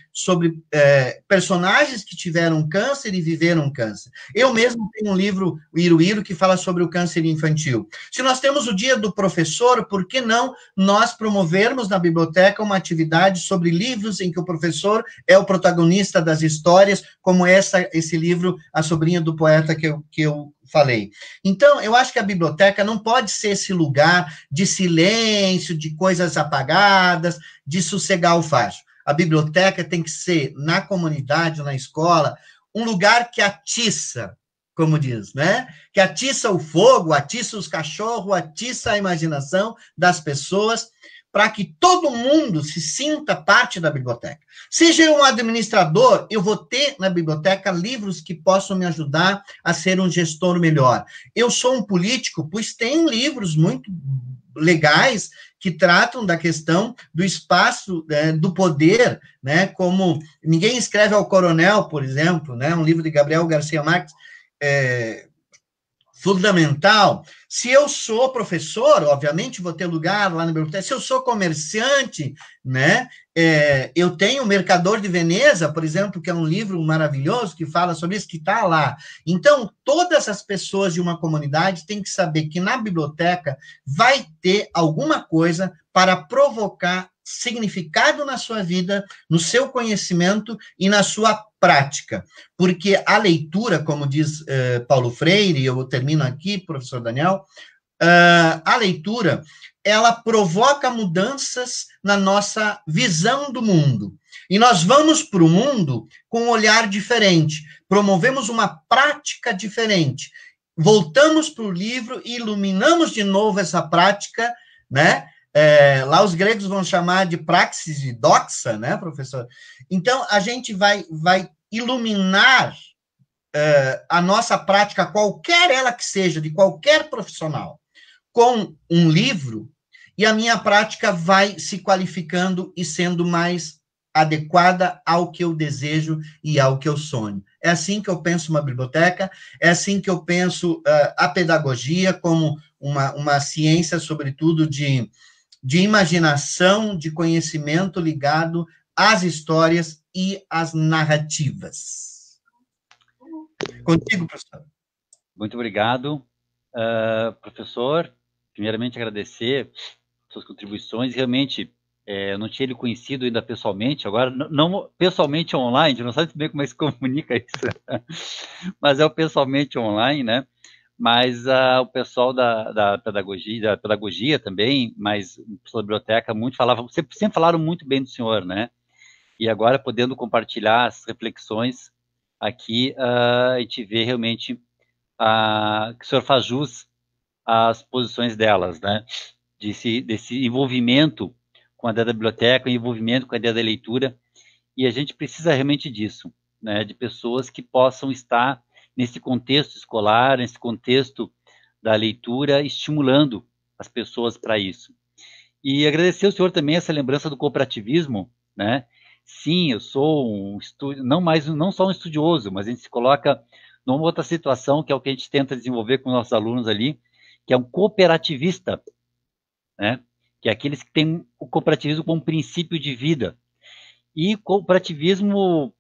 personagens que tiveram câncer e viveram câncer. Eu mesmo tenho um livro, o Iruíro, que fala sobre o câncer infantil. Se nós temos o Dia do Professor, por que não nós promovermos na biblioteca uma atividade sobre livros em que o professor é o protagonista das histórias, como esse livro, A Sobrinha do Poeta, que eu falei. Então, eu acho que a biblioteca não pode ser esse lugar de silêncio, de coisas apagadas, de sossegar o facho. A biblioteca tem que ser, na comunidade, na escola, um lugar que atiça, como diz, né? Que atiça o fogo, atiça os cachorros, atiça a imaginação das pessoas, para que todo mundo se sinta parte da biblioteca. Seja eu um administrador, eu vou ter na biblioteca livros que possam me ajudar a ser um gestor melhor. Eu sou um político, pois tem livros muito legais que tratam da questão do espaço do poder, né? Como Ninguém Escreve ao Coronel, por exemplo, né? Um livro de Gabriel Garcia Marques, fundamental. Se eu sou professor, obviamente vou ter lugar lá na biblioteca. Se eu sou comerciante, né, eu tenho o Mercador de Veneza, por exemplo, que é um livro maravilhoso que fala sobre isso, que está lá. Então, todas as pessoas de uma comunidade têm que saber que na biblioteca vai ter alguma coisa para provocar significado na sua vida, no seu conhecimento e na sua prática. Porque a leitura, como diz Paulo Freire, eu termino aqui, professor Daniel, a leitura, ela provoca mudanças na nossa visão do mundo. E nós vamos para o mundo com um olhar diferente, promovemos uma prática diferente, voltamos para o livro e iluminamos de novo essa prática, né? Lá os gregos vão chamar de praxis de doxa, né, professor? Então, a gente vai iluminar a nossa prática, qualquer ela que seja, de qualquer profissional, com um livro, e a minha prática vai se qualificando e sendo mais adequada ao que eu desejo e ao que eu sonho. É assim que eu penso uma biblioteca, é assim que eu penso a pedagogia como uma ciência, sobretudo, de imaginação, de conhecimento ligado às histórias e às narrativas. Contigo, professor. Muito obrigado, professor. Primeiramente, agradecer suas contribuições. Realmente, eu não tinha ele conhecido ainda pessoalmente, agora, não pessoalmente online, não sabe bem como é que se comunica isso, mas é o pessoalmente online, né? Mas o pessoal da pedagogia também, mas o pessoal da biblioteca sempre falaram muito bem do senhor, né? E agora, podendo compartilhar as reflexões aqui, a gente vê realmente que o senhor faz jus às posições delas, né? Desse envolvimento com a ideia da biblioteca, o envolvimento com a ideia da leitura, e a gente precisa realmente disso, né? De pessoas que possam estar nesse contexto escolar, nesse contexto da leitura, estimulando as pessoas para isso. E agradecer ao senhor também essa lembrança do cooperativismo, né? Sim, eu sou não só um estudioso, mas a gente se coloca numa outra situação, que é o que a gente tenta desenvolver com nossos alunos ali, que é um cooperativista, né? Que é aqueles que têm o cooperativismo como princípio de vida. E cooperativismo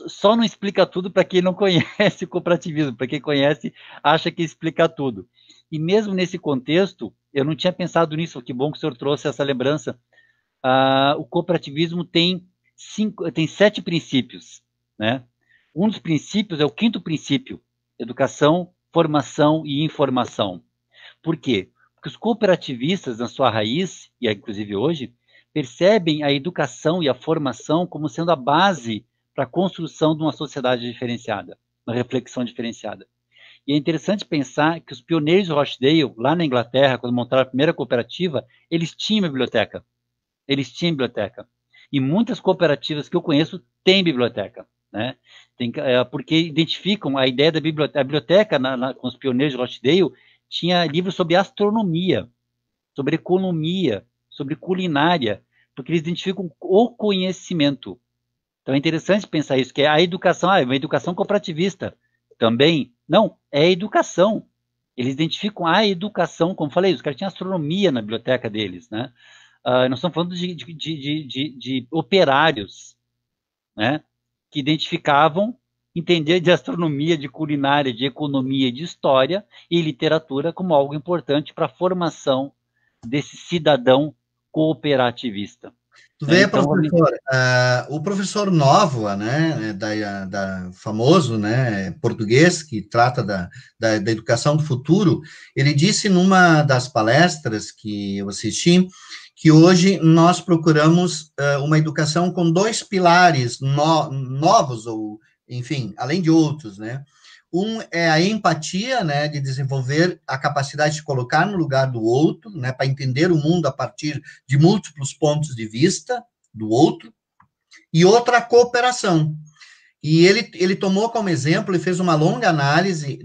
só não explica tudo para quem não conhece o cooperativismo, para quem conhece, acha que explica tudo. E mesmo nesse contexto, eu não tinha pensado nisso, que bom que o senhor trouxe essa lembrança. O cooperativismo tem 7 princípios, né? Um dos princípios é o 5º princípio, educação, formação e informação. Por quê? Porque os cooperativistas, na sua raiz, e inclusive hoje, percebem a educação e a formação como sendo a base para a construção de uma sociedade diferenciada, uma reflexão diferenciada. E é interessante pensar que os pioneiros de Rochdale, lá na Inglaterra, quando montaram a primeira cooperativa, eles tinham biblioteca. E muitas cooperativas que eu conheço têm biblioteca, né? Porque identificam a ideia da biblioteca. A biblioteca, com os pioneiros de Rochdale, tinha livros sobre astronomia, sobre economia, sobre culinária, porque eles identificam o conhecimento. Então é interessante pensar isso, que é a educação, uma educação cooperativista também. Não, é a educação. Eles identificam a educação, como falei, os caras tinham astronomia na biblioteca deles, né? Nós estamos falando de operários, né? Que identificavam entender de astronomia, de culinária, de economia, de história e literatura como algo importante para a formação desse cidadão cooperativista. Tu vê, então, professor, o professor Nóvoa, né, famoso, né, português, que trata da educação do futuro, ele disse numa das palestras que eu assisti, que hoje nós procuramos uma educação com 2 pilares novos, ou, enfim, além de outros, né? Um é a empatia, né, de desenvolver a capacidade de colocar no lugar do outro, né, para entender o mundo a partir de múltiplos pontos de vista do outro, e outra, a cooperação. E ele tomou como exemplo e fez uma longa análise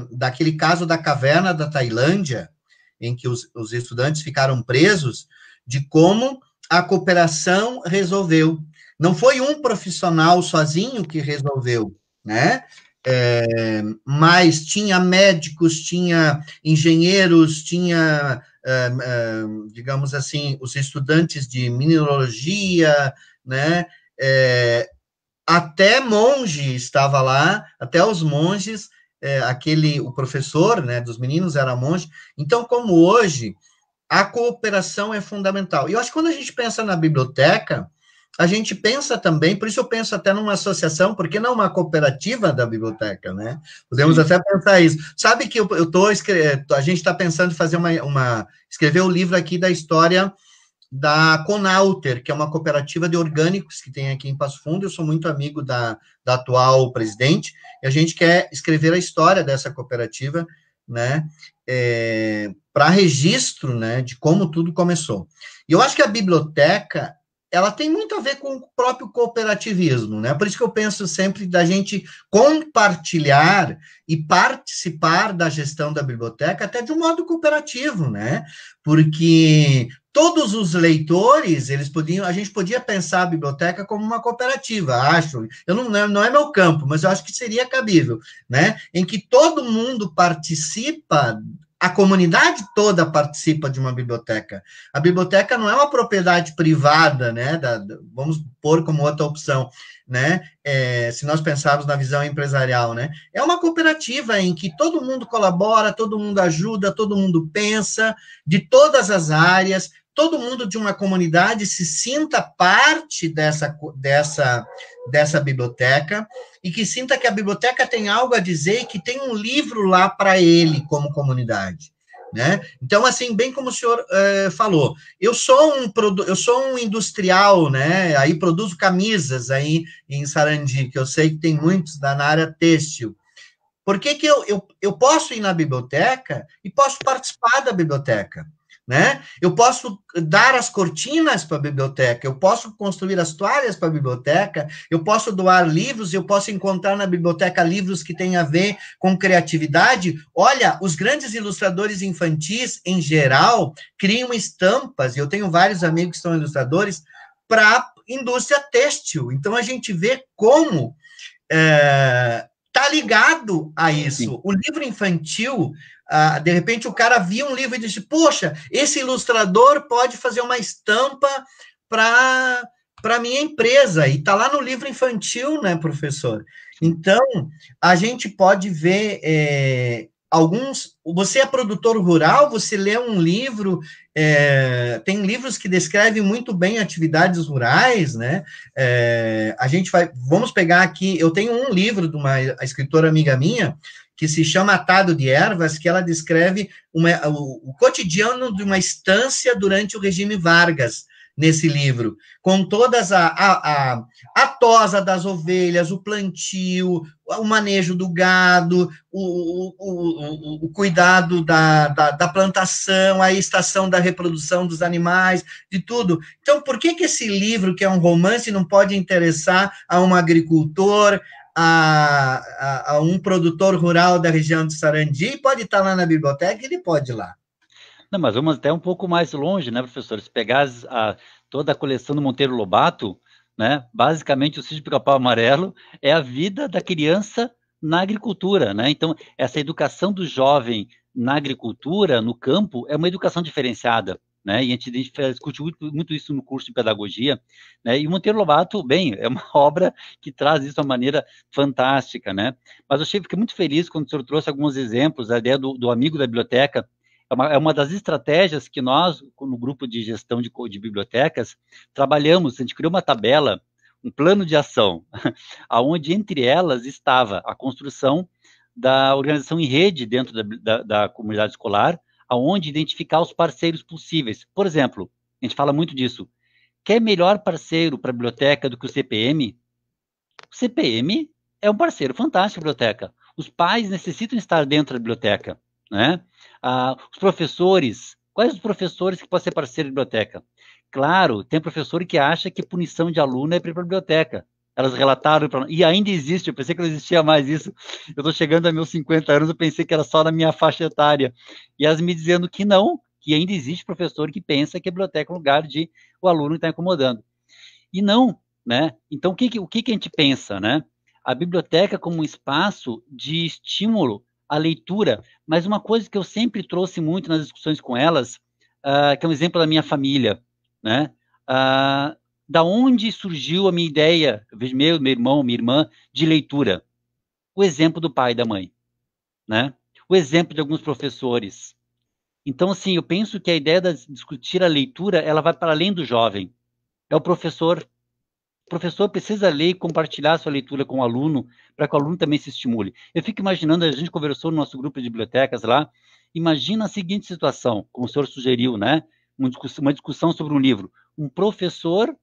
daquele caso da caverna da Tailândia, em que os estudantes ficaram presos, de como a cooperação resolveu. Não foi um profissional sozinho que resolveu, né? mas tinha médicos, tinha engenheiros, tinha, digamos assim, os estudantes de mineralogia, né? Até monge estava lá, até os monges, o professor, né, dos meninos era monge. Então, como hoje, a cooperação é fundamental. E eu acho que quando a gente pensa na biblioteca, a gente pensa também, por isso eu penso até numa associação, porque não uma cooperativa da biblioteca, né? Podemos até pensar isso. Sabe que a gente está pensando em fazer escrever o livro aqui da história da Conalter, que é uma cooperativa de orgânicos que tem aqui em Passo Fundo. Eu sou muito amigo da atual presidente, e a gente quer escrever a história dessa cooperativa, né, para registro, né, de como tudo começou. E eu acho que a biblioteca, ela tem muito a ver com o próprio cooperativismo, né? Por isso que eu penso sempre da gente compartilhar e participar da gestão da biblioteca até de um modo cooperativo, né? Porque todos os leitores, a gente podia pensar a biblioteca como uma cooperativa, acho. Não é meu campo, mas eu acho que seria cabível, né? Em que todo mundo participa. A comunidade toda participa de uma biblioteca. A biblioteca não é uma propriedade privada, né? Vamos pôr como outra opção, né? Se nós pensarmos na visão empresarial, né? É uma cooperativa em que todo mundo colabora, todo mundo ajuda, todo mundo pensa, de todas as áreas, todo mundo de uma comunidade se sinta parte dessa biblioteca, e que sinta que a biblioteca tem algo a dizer e que tem um livro lá para ele, como comunidade, né? Então, assim, bem como o senhor falou, eu sou um industrial, né? Aí produzo camisas aí em Sarandi, que eu sei que tem muitos na área têxtil. Por que eu posso ir na biblioteca e posso participar da biblioteca? Né? Eu posso dar as cortinas para a biblioteca, eu posso construir as toalhas para a biblioteca, eu posso doar livros, eu posso encontrar na biblioteca livros que têm a ver com criatividade. Olha, os grandes ilustradores infantis, em geral, criam estampas, e eu tenho vários amigos que são ilustradores, para a indústria têxtil. Então, a gente vê como está ligado a isso. Sim. O livro infantil, de repente o cara via um livro e disse, poxa, esse ilustrador pode fazer uma estampa para a minha empresa, e está lá no livro infantil, né, professor? Então, a gente pode ver você é produtor rural, você lê um livro, tem livros que descrevem muito bem atividades rurais, né? Vamos pegar aqui, eu tenho um livro de uma escritora amiga minha, que se chama Atado de Ervas, que ela descreve o cotidiano de uma estância durante o regime Vargas, nesse livro, com todas a tosa das ovelhas, o plantio, o manejo do gado, o cuidado da plantação, a estação da reprodução dos animais, de tudo. Então, por que esse livro, que é um romance, não pode interessar a um agricultor, a um produtor rural da região de Sarandi? Pode estar lá na biblioteca, ele pode ir lá. Não, mas vamos até um pouco mais longe, né, professor? Se pegar toda a coleção do Monteiro Lobato, né, basicamente o Sítio Pica-Pau Amarelo é a vida da criança na agricultura, né? Então, essa educação do jovem na agricultura, no campo, é uma educação diferenciada, né? E a gente discute muito isso no curso de pedagogia, né? E o Monteiro Lobato, bem, é uma obra que traz isso de uma maneira fantástica, né? Mas eu fiquei muito feliz quando o senhor trouxe alguns exemplos, a ideia do amigo da biblioteca. É uma das estratégias que nós, no grupo de gestão de bibliotecas, trabalhamos. A gente criou uma tabela, um plano de ação, onde entre elas estava a construção da organização em rede dentro da comunidade escolar, aonde identificar os parceiros possíveis. Por exemplo, a gente fala muito disso. Quer melhor parceiro para a biblioteca do que o CPM? O CPM é um parceiro fantástico da biblioteca. Os pais necessitam estar dentro da biblioteca, né? Os professores, quais os professores que podem ser parceiros da biblioteca? Claro, tem professor que acha que punição de aluno é para ir para a biblioteca. Elas relataram, e ainda existe, eu pensei que não existia mais isso. Eu estou chegando a meus 50 anos, eu pensei que era só na minha faixa etária. E elas me dizendo que não, que ainda existe professor que pensa que a biblioteca é um lugar de o aluno está incomodando. E não, né? Então, o que a gente pensa, né? a biblioteca como um espaço de estímulo à leitura, mas uma coisa que eu sempre trouxe muito nas discussões com elas, que é um exemplo da minha família, né? Da onde surgiu a minha ideia, meu irmão, minha irmã, de leitura? O exemplo do pai e da mãe, né? O exemplo de alguns professores. Então, assim, eu penso que a ideia de discutir a leitura, ela vai para além do jovem. É o professor. O professor precisa ler e compartilhar a sua leitura com o aluno, para que o aluno também se estimule. Eu fico imaginando, a gente conversou no nosso grupo de bibliotecas lá, imagina a seguinte situação, como o senhor sugeriu, né? Uma discussão sobre um livro. Um professor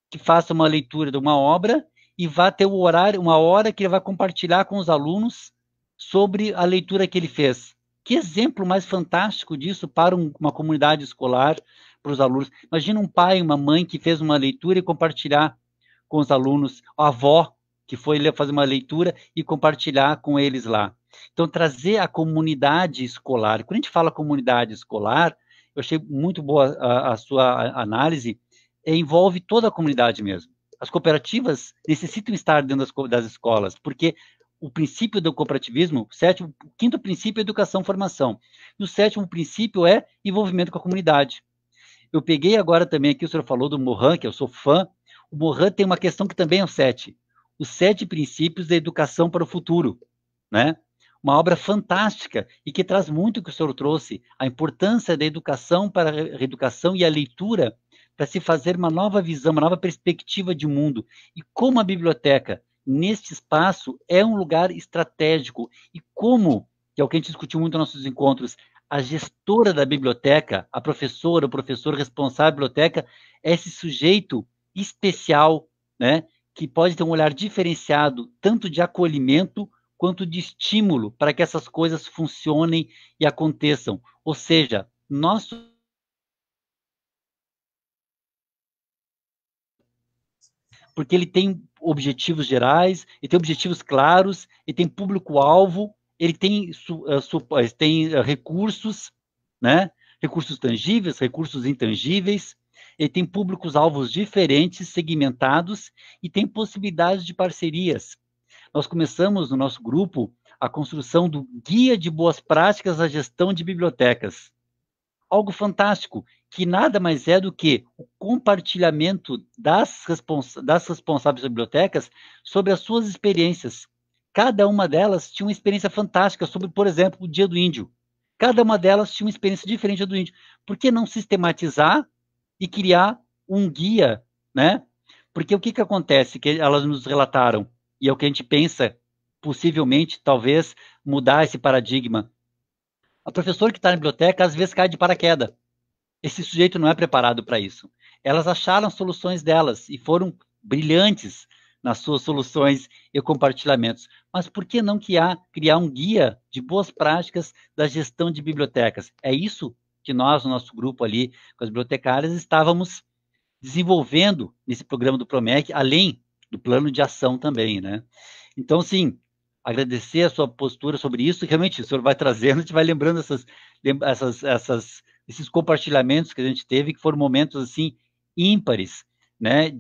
que faça uma leitura de uma obra e vá ter uma hora que ele vai compartilhar com os alunos sobre a leitura que ele fez. Que exemplo mais fantástico disso para uma comunidade escolar, para os alunos. Imagina um pai e uma mãe que fez uma leitura e compartilhar com os alunos, a avó que foi fazer uma leitura e compartilhar com eles lá. Então, trazer a comunidade escolar. Quando a gente fala comunidade escolar, eu achei muito boa a sua análise, envolve toda a comunidade mesmo. As cooperativas necessitam estar dentro das escolas, porque o princípio do cooperativismo, o quinto princípio é educação e formação. E o sétimo princípio é envolvimento com a comunidade. Eu peguei agora também aqui, o senhor falou do Morin, que eu sou fã. O Morin tem uma questão que também é os 7 princípios da educação para o futuro, né? Uma obra fantástica e que traz muito o que o senhor trouxe, a importância da educação para a reeducação e a leitura para se fazer uma nova visão, uma nova perspectiva de mundo. E como a biblioteca, neste espaço, é um lugar estratégico. E como, que é o que a gente discutiu muito nos nossos encontros, a gestora da biblioteca, a professora, o professor responsável da biblioteca, é esse sujeito especial, né, que pode ter um olhar diferenciado, tanto de acolhimento quanto de estímulo para que essas coisas funcionem e aconteçam. Ou seja, porque ele tem objetivos gerais, ele tem objetivos claros, ele tem público-alvo, ele tem recursos, né? Recursos tangíveis, recursos intangíveis, ele tem públicos-alvos diferentes, segmentados, e tem possibilidades de parcerias. Nós começamos no nosso grupo a construção do Guia de Boas Práticas à Gestão de Bibliotecas. Algo fantástico, que nada mais é do que o compartilhamento das responsáveis das bibliotecas sobre as suas experiências. Cada uma delas tinha uma experiência fantástica sobre, por exemplo, o Dia do Índio. Cada uma delas tinha uma experiência diferente do índio. Por que não sistematizar e criar um guia, né? Porque o que acontece? Que elas nos relataram, e é o que a gente pensa, possivelmente, talvez, mudar esse paradigma. A professora que está na biblioteca, às vezes, cai de paraquedas. Esse sujeito não é preparado para isso. Elas acharam as soluções delas e foram brilhantes nas suas soluções e compartilhamentos. Mas por que não criar um guia de boas práticas da gestão de bibliotecas? É isso que nós, no nosso grupo ali, com as bibliotecárias, estávamos desenvolvendo nesse programa do PROMEC, além do plano de ação também, né? Então, sim, agradecer a sua postura sobre isso, realmente o senhor vai trazendo, a gente vai lembrando esses compartilhamentos que a gente teve, que foram momentos, assim, ímpares, né?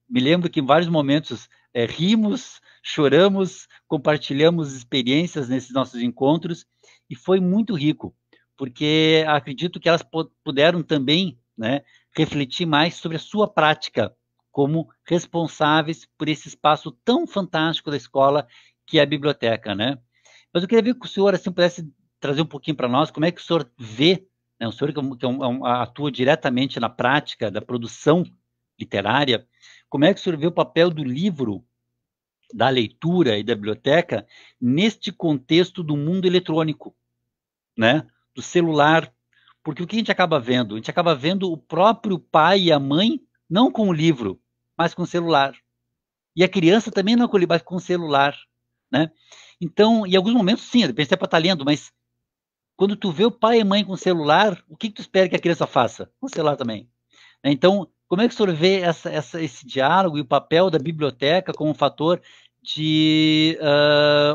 Me lembro que em vários momentos rimos, choramos, compartilhamos experiências nesses nossos encontros, e foi muito rico, porque acredito que elas puderam também, né, refletir mais sobre a sua prática como responsáveis por esse espaço tão fantástico da escola que é a biblioteca, né? Mas eu queria ver que o senhor assim pudesse trazer um pouquinho para nós como é que o senhor vê, né, o senhor que atua diretamente na prática da produção literária, como é que o senhor vê o papel do livro, da leitura e da biblioteca neste contexto do mundo eletrônico, né? Do celular, porque o que a gente acaba vendo? A gente acaba vendo o próprio pai e a mãe não com o livro, mas com o celular. E a criança também não com o livro, mas com o celular, né? Então, em alguns momentos, sim, depende se é para estar lendo, mas quando tu vê o pai e a mãe com o celular, o que tu espera que a criança faça? Com o celular também. Então, como é que o senhor vê esse diálogo e o papel da biblioteca como um fator de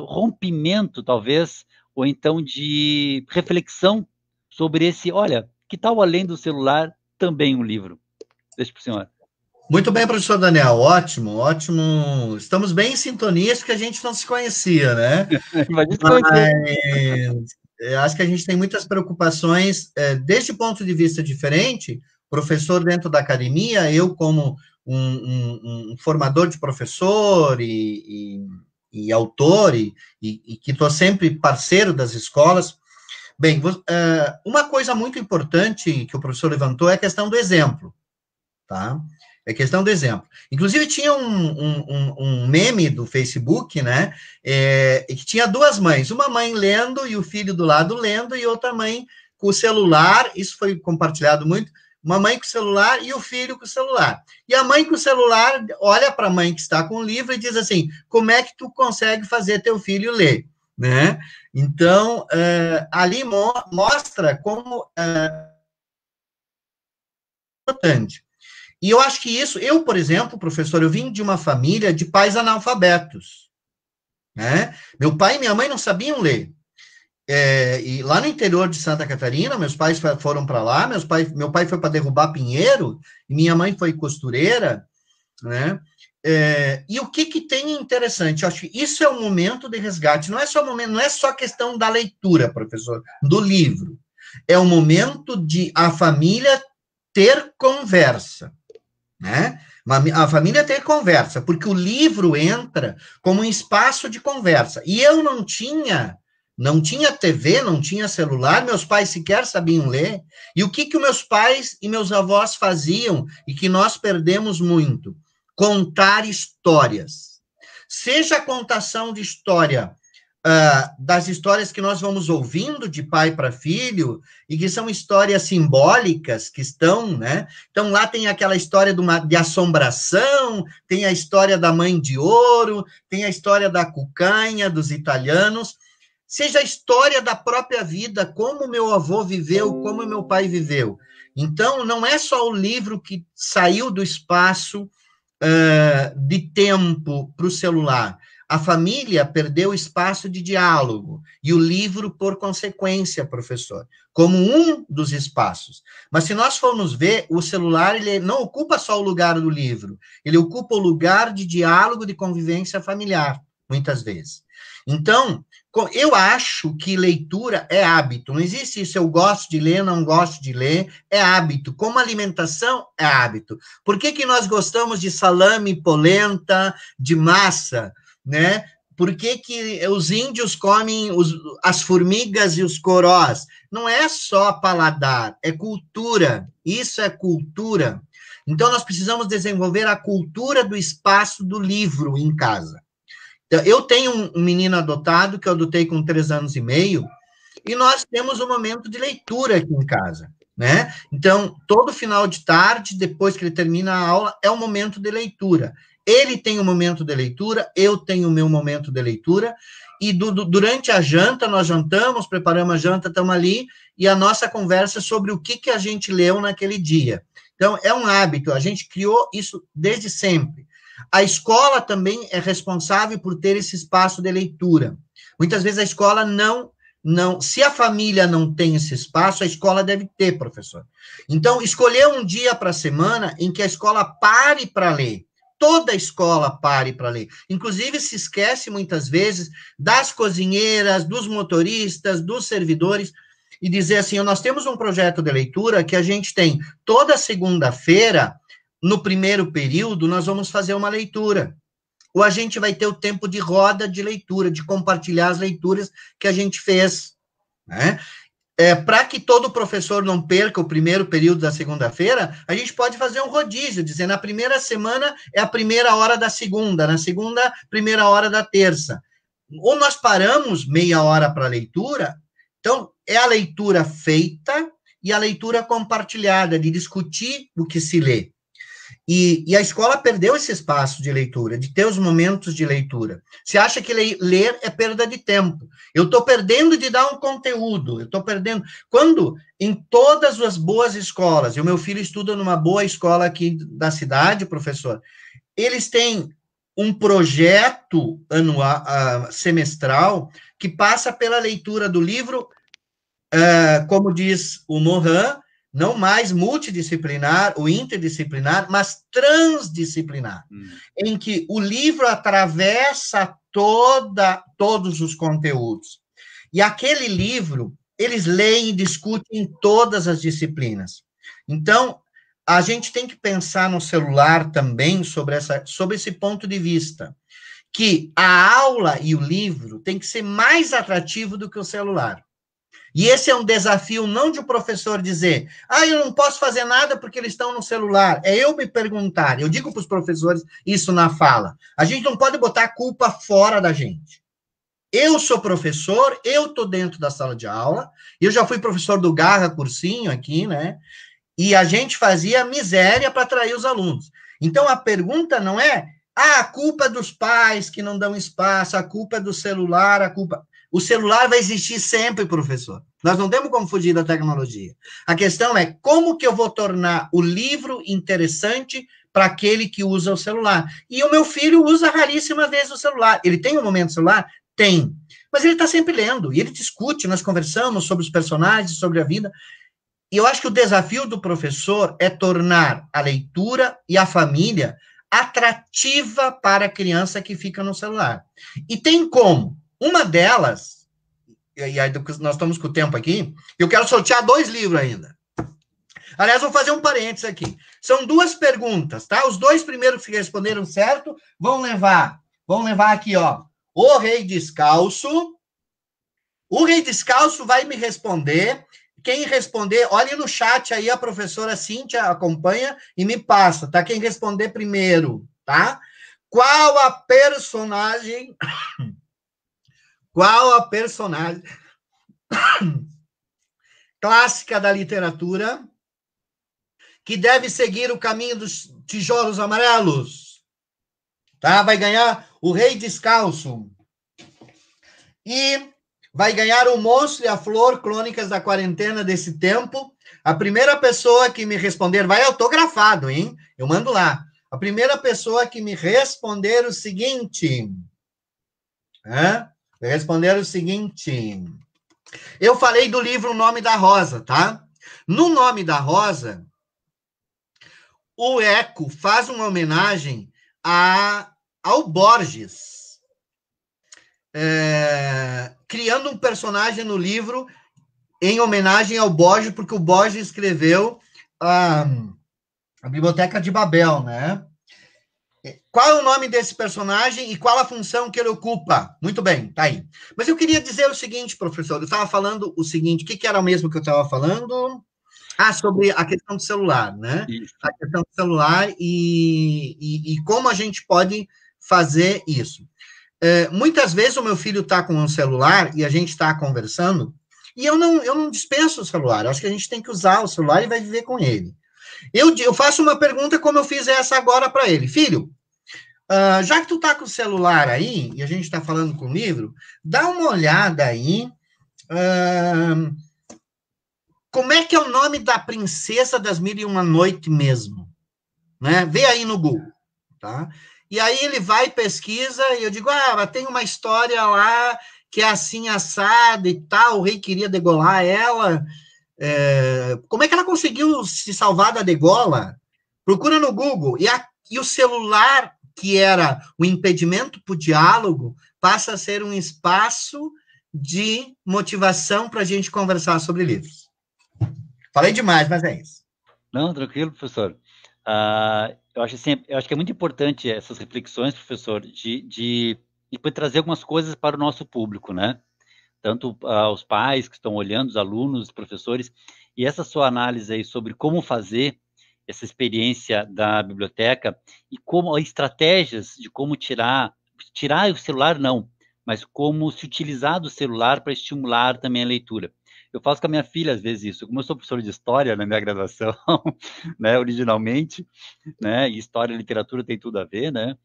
rompimento, talvez, ou então de reflexão sobre olha, que tal além do celular, também um livro? Deixa para o senhor. Muito bem, professor Daniel, ótimo, ótimo. Estamos bem em sintonia, porque a gente não se conhecia, né? Mas acho que a gente tem muitas preocupações, deste ponto de vista diferente, professor dentro da academia, eu como um formador de professor e autor, e que estou sempre parceiro das escolas. Bem, uma coisa muito importante que o professor levantou é a questão do exemplo, tá? É questão do exemplo. Inclusive, tinha um meme do Facebook, né, que tinha duas mães, uma mãe lendo e o filho do lado lendo, e outra mãe com o celular, isso foi compartilhado muito, uma mãe com o celular e o filho com o celular. E a mãe com o celular olha para a mãe que está com o livro e diz assim, como é que tu consegue fazer teu filho ler, né? Então, ali mostra como é importante. E eu acho que isso, eu, por exemplo, professor, eu vim de uma família de pais analfabetos, né? Meu pai e minha mãe não sabiam ler. E lá no interior de Santa Catarina, meus pais foram para lá, meu pai foi para derrubar pinheiro, e minha mãe foi costureira, né? E o que tem interessante? Eu acho que isso é um momento de resgate, não é só questão da leitura, professor, do livro. É um momento de a família ter conversa, né? A família ter conversa, porque o livro entra como um espaço de conversa. E eu não tinha TV, não tinha celular, meus pais sequer sabiam ler. E o que os meus pais e meus avós faziam e que nós perdemos muito? Contar histórias. Seja a contação de história, das histórias que nós vamos ouvindo de pai para filho, e que são histórias simbólicas, que estão, né? Então, lá tem aquela história de assombração, tem a história da mãe de ouro, tem a história da cucanha, dos italianos, seja a história da própria vida, como meu avô viveu, como meu pai viveu. Então, não é só o livro que saiu do espaço de tempo para o celular. A família perdeu o espaço de diálogo, e o livro, por consequência, professor, como um dos espaços. Mas se nós formos ver, o celular ele não ocupa só o lugar do livro, ele ocupa o lugar de diálogo, de convivência familiar, muitas vezes. Então, eu acho que leitura é hábito, não existe isso, eu gosto de ler, não gosto de ler, é hábito, como alimentação é hábito. Por que nós gostamos de salame, polenta, de massa, né? Por que os índios comem as formigas e os corós? Não é só paladar, é cultura, isso é cultura. Então, nós precisamos desenvolver a cultura do espaço do livro em casa. Eu tenho um menino adotado, que eu adotei com 3 anos e meio, e nós temos um momento de leitura aqui em casa, né? Então, todo final de tarde, depois que ele termina a aula, é um momento de leitura. Ele tem um momento de leitura, eu tenho o meu momento de leitura, e durante a janta, nós jantamos, preparamos a janta, estamos ali, e a nossa conversa sobre o que a gente leu naquele dia. Então, é um hábito, a gente criou isso desde sempre. A escola também é responsável por ter esse espaço de leitura. Muitas vezes a escola não, se a família não tem esse espaço, a escola deve ter, professor. Então, escolher um dia para a semana em que a escola pare para ler. Toda a escola pare para ler. Inclusive, se esquece muitas vezes das cozinheiras, dos motoristas, dos servidores, e dizer assim, nós temos um projeto de leitura que a gente tem toda segunda-feira. No primeiro período, nós vamos fazer uma leitura. Ou a gente vai ter o tempo de roda de leitura, de compartilhar as leituras que a gente fez, né? Para que todo professor não perca o primeiro período da segunda-feira, a gente pode fazer um rodízio, dizer, na primeira semana é a primeira hora da segunda, na segunda, primeira hora da terça. Ou nós paramos meia hora para a leitura, então é a leitura feita e a leitura compartilhada, de discutir o que se lê. E a escola perdeu esse espaço de leitura, de ter os momentos de leitura. Você acha que ler é perda de tempo. Eu estou perdendo de dar um conteúdo, eu estou perdendo. Quando, em todas as boas escolas, e o meu filho estuda numa boa escola aqui da cidade, professor, eles têm um projeto anual, semestral, que passa pela leitura do livro, como diz o Morin, não mais multidisciplinar ou interdisciplinar, mas transdisciplinar, em que o livro atravessa todos os conteúdos. E aquele livro, eles leem e discutem em todas as disciplinas. Então, a gente tem que pensar no celular também sobre esse ponto de vista, que a aula e o livro tem que ser mais atrativo do que o celular. E esse é um desafio não de um professor dizer, eu não posso fazer nada porque eles estão no celular. É eu me perguntar, eu digo para os professores isso na fala, a gente não pode botar a culpa fora da gente. Eu sou professor, eu estou dentro da sala de aula, eu já fui professor do Garra Cursinho aqui, né? E a gente fazia miséria para atrair os alunos. Então, a pergunta não é, a culpa é dos pais que não dão espaço, a culpa é do celular, O celular vai existir sempre, professor. Nós não temos como fugir da tecnologia. A questão é como que eu vou tornar o livro interessante para aquele que usa o celular. E o meu filho usa raríssimas vezes o celular. Ele tem um momento celular? Tem. Mas ele está sempre lendo, e ele discute, nós conversamos sobre os personagens, sobre a vida. E eu acho que o desafio do professor é tornar a leitura e a família atrativa para a criança que fica no celular. E tem como? Uma delas, e aí nós estamos com o tempo aqui, eu quero sortear 2 livros ainda. Aliás, vou fazer um parênteses aqui. São 2 perguntas, tá? Os 2 primeiros que responderam certo vão levar aqui, ó, o Rei Descalço. O Rei Descalço vai me responder. Quem responder, olhe no chat aí, a professora Cíntia acompanha e me passa, tá? Quem responder primeiro, tá? Qual a personagem clássica da literatura que deve seguir o caminho dos tijolos amarelos? Tá? Vai ganhar o Rei Descalço. E vai ganhar o Monstro e a Flor, Crônicas da Quarentena desse tempo. A primeira pessoa que me responder, vai autografado, hein? Eu mando lá. A primeira pessoa que me responder o seguinte... Eu falei do livro O Nome da Rosa, tá? No Nome da Rosa, o Eco faz uma homenagem ao Borges, criando um personagem no livro em homenagem ao Borges, porque o Borges escreveu a Biblioteca de Babel, né? Qual é o nome desse personagem e qual a função que ele ocupa? Muito bem, tá aí. Mas eu queria dizer o seguinte, professor, eu estava falando o seguinte, o que era o mesmo que eu estava falando? Sobre a questão do celular, né? Isso. A questão do celular e como a gente pode fazer isso. Muitas vezes o meu filho está com um celular e a gente está conversando e eu não dispenso o celular, eu acho que a gente tem que usar o celular e vai viver com ele. Eu faço uma pergunta como eu fiz essa agora para ele. Filho, já que tu tá com o celular aí, e a gente está falando com o livro, dá uma olhada aí, como é que é o nome da princesa das Mil e Uma Noites mesmo? Né? Vê aí no Google, tá? E aí ele vai e pesquisa, e eu digo, tem uma história lá que é assim, assada e tal, o rei queria degolar ela... como é que ela conseguiu se salvar da degola? Procura no Google. E o celular, que era o impedimento para o diálogo, passa a ser um espaço de motivação para a gente conversar sobre livros. Falei demais, mas é isso. Não, tranquilo, professor. Eu acho que é muito importante essas reflexões, professor, de trazer algumas coisas para o nosso público, né? Tanto os pais que estão olhando, os alunos, os professores, e essa sua análise aí sobre como fazer essa experiência da biblioteca e como estratégias de como tirar o celular não, mas como se utilizar do celular para estimular também a leitura. Eu faço com a minha filha às vezes isso, como eu sou professor de história na minha graduação, né, originalmente, né, e história e literatura tem tudo a ver, né,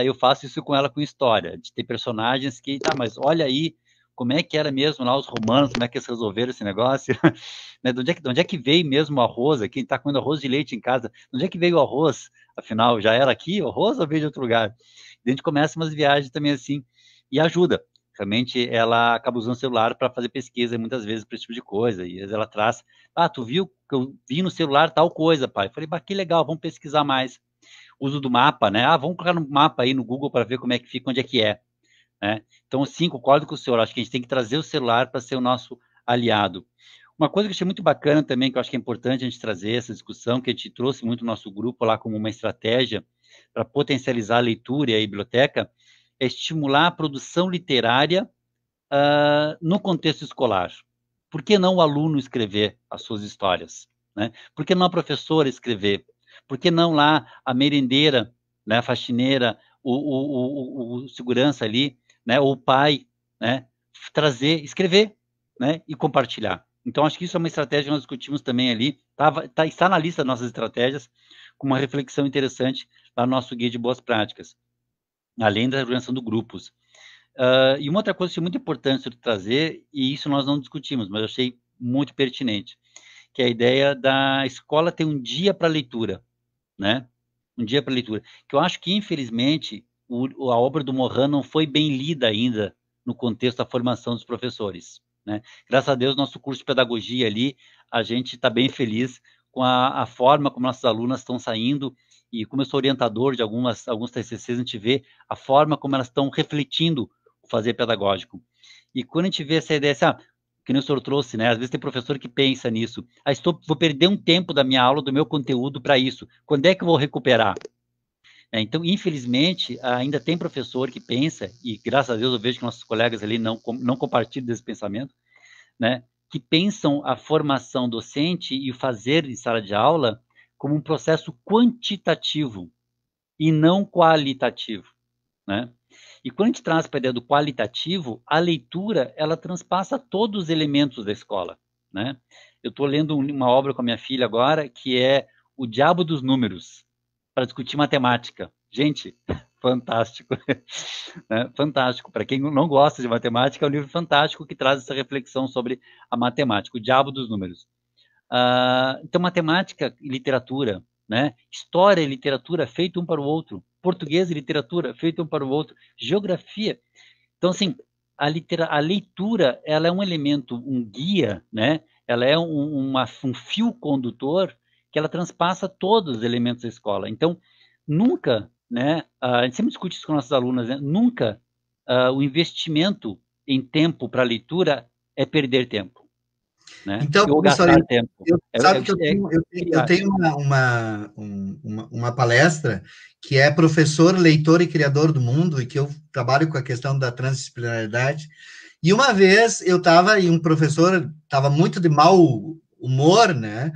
eu faço isso com ela com história, de ter personagens que, mas olha aí, como é que era mesmo lá os romanos, como é que eles resolveram esse negócio, né? De onde é que veio mesmo o arroz aqui, está comendo arroz de leite em casa, de onde é que veio o arroz, afinal, já era aqui o arroz ou veio de outro lugar? E a gente começa umas viagens também assim, e ajuda. Realmente, ela acaba usando o celular para fazer pesquisa, muitas vezes, para esse tipo de coisa. E às vezes ela traz, tu viu que eu vi no celular tal coisa, pai? Eu falei, que legal, vamos pesquisar mais. Uso do mapa, né? Vamos colocar no mapa aí no Google para ver como é que fica, onde é que é. Né? Então, sim, concordo com o senhor. Acho que a gente tem que trazer o celular para ser o nosso aliado. Uma coisa que eu achei muito bacana também, que eu acho que é importante a gente trazer essa discussão, que a gente trouxe muito no nosso grupo lá como uma estratégia para potencializar a leitura e a biblioteca, é estimular a produção literária no contexto escolar. Por que não o aluno escrever as suas histórias? Né? Por que não a professora escrever? Por que não lá a merendeira, né, a faxineira, o segurança ali, né, ou o pai, né, trazer, escrever, né, e compartilhar. Então, acho que isso é uma estratégia que nós discutimos também ali, está na lista das nossas estratégias, com uma reflexão interessante lá no nosso guia de boas práticas, além da organização de grupos. E uma outra coisa que é muito importante de trazer, e isso nós não discutimos, mas eu achei muito pertinente, que é a ideia da escola ter um dia para leitura, né? Um dia para leitura. Que eu acho que, infelizmente, a obra do Morin não foi bem lida ainda no contexto da formação dos professores, né? Graças a Deus, nosso curso de pedagogia ali, a gente está bem feliz com a forma como nossas alunas estão saindo, e como eu sou orientador de alguns TCCs, a gente vê a forma como elas estão refletindo o fazer pedagógico. E quando a gente vê essa ideia, que nem o senhor trouxe, né? Às vezes tem professor que pensa nisso. Vou perder um tempo da minha aula, do meu conteúdo para isso. Quando é que eu vou recuperar? Então, infelizmente, ainda tem professor que pensa, e graças a Deus eu vejo que nossos colegas ali não compartilham desse pensamento, né? Que pensam a formação docente e o fazer em sala de aula como um processo quantitativo e não qualitativo, né? E quando a gente traz para a ideia do qualitativo, a leitura, ela transpassa todos os elementos da escola, né? Eu estou lendo uma obra com a minha filha agora, que é O Diabo dos Números, para discutir matemática. Gente, fantástico. Né? Fantástico. Para quem não gosta de matemática, é um livro fantástico que traz essa reflexão sobre a matemática, O Diabo dos Números. Então, matemática e literatura, né? História e literatura feito um para o outro, português e literatura feito um para o outro, geografia. Então, assim, a leitura, ela é um elemento, um guia, né? Ela é um fio condutor que ela transpassa todos os elementos da escola. Então, nunca, né? A gente sempre discute isso com nossas alunas, né? Nunca o investimento em tempo para leitura é perder tempo. Né? Então, Ou professor, gastar tempo. sabe que eu tenho uma palestra que é professor, leitor e criador do mundo, e que eu trabalho com a questão da transdisciplinaridade. E uma vez eu estava, e um professor estava muito de mau humor, né?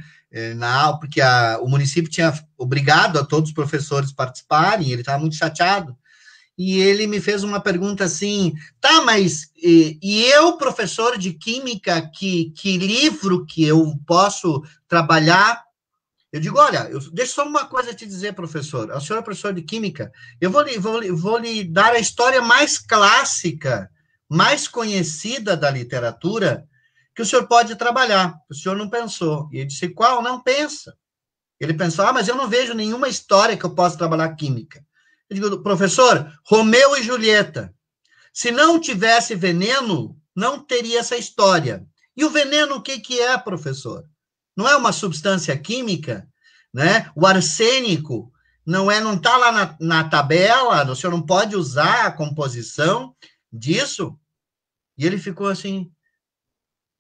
Porque o município tinha obrigado a todos os professores participarem, e ele estava muito chateado. E ele me fez uma pergunta assim, tá, mas e eu, professor de química, que livro que eu posso trabalhar? Eu digo, olha, deixa só uma coisa te dizer, professor, a senhora é professor de química, eu vou lhe dar a história mais clássica, mais conhecida da literatura, que o senhor pode trabalhar. O senhor não pensou. E ele disse, qual? Não pensa. Ele pensou, mas eu não vejo nenhuma história que eu possa trabalhar química. Eu digo, professor, Romeu e Julieta. Se não tivesse veneno, não teria essa história. E o veneno, o que é, professor? Não é uma substância química, né? O arsênico não está lá na tabela, o senhor não pode usar a composição disso? E ele ficou assim,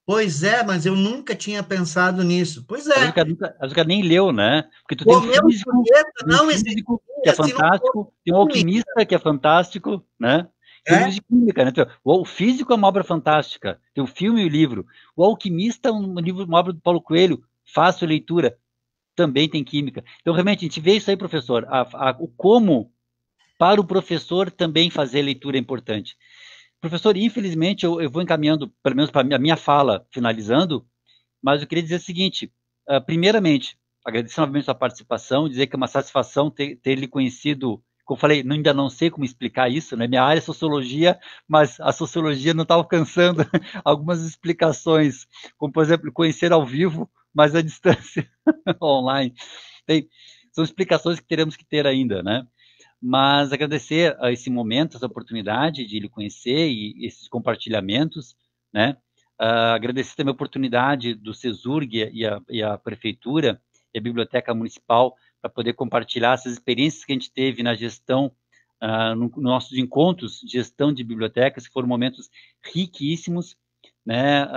pois é, mas eu nunca tinha pensado nisso. Pois é. Acho que nem leu, né? Porque tu tem um físico que é fantástico, tem um alquimista que é fantástico, né? Tem livros de química, né? O físico é uma obra fantástica, tem o filme e o livro. O alquimista é uma obra do Paulo Coelho, fácil leitura, também tem química. Então, realmente, a gente vê isso aí, professor, o como para o professor também fazer leitura é importante. Professor, infelizmente, eu vou encaminhando, pelo menos para a minha fala, finalizando, mas eu queria dizer o seguinte, primeiramente, agradecer novamente a sua participação, dizer que é uma satisfação ter lhe conhecido, como eu falei, ainda não sei como explicar isso, né? Minha área é sociologia, mas a sociologia não está alcançando algumas explicações, como, por exemplo, conhecer ao vivo, mas à distância online. São explicações que teremos que ter ainda, né? mas agradecer a esse momento, essa oportunidade de lhe conhecer e esses compartilhamentos, né? Agradecer também a oportunidade do CESURG e a Prefeitura e a Biblioteca Municipal para poder compartilhar essas experiências que a gente teve na gestão, nos nossos encontros de gestão de bibliotecas, que foram momentos riquíssimos, né?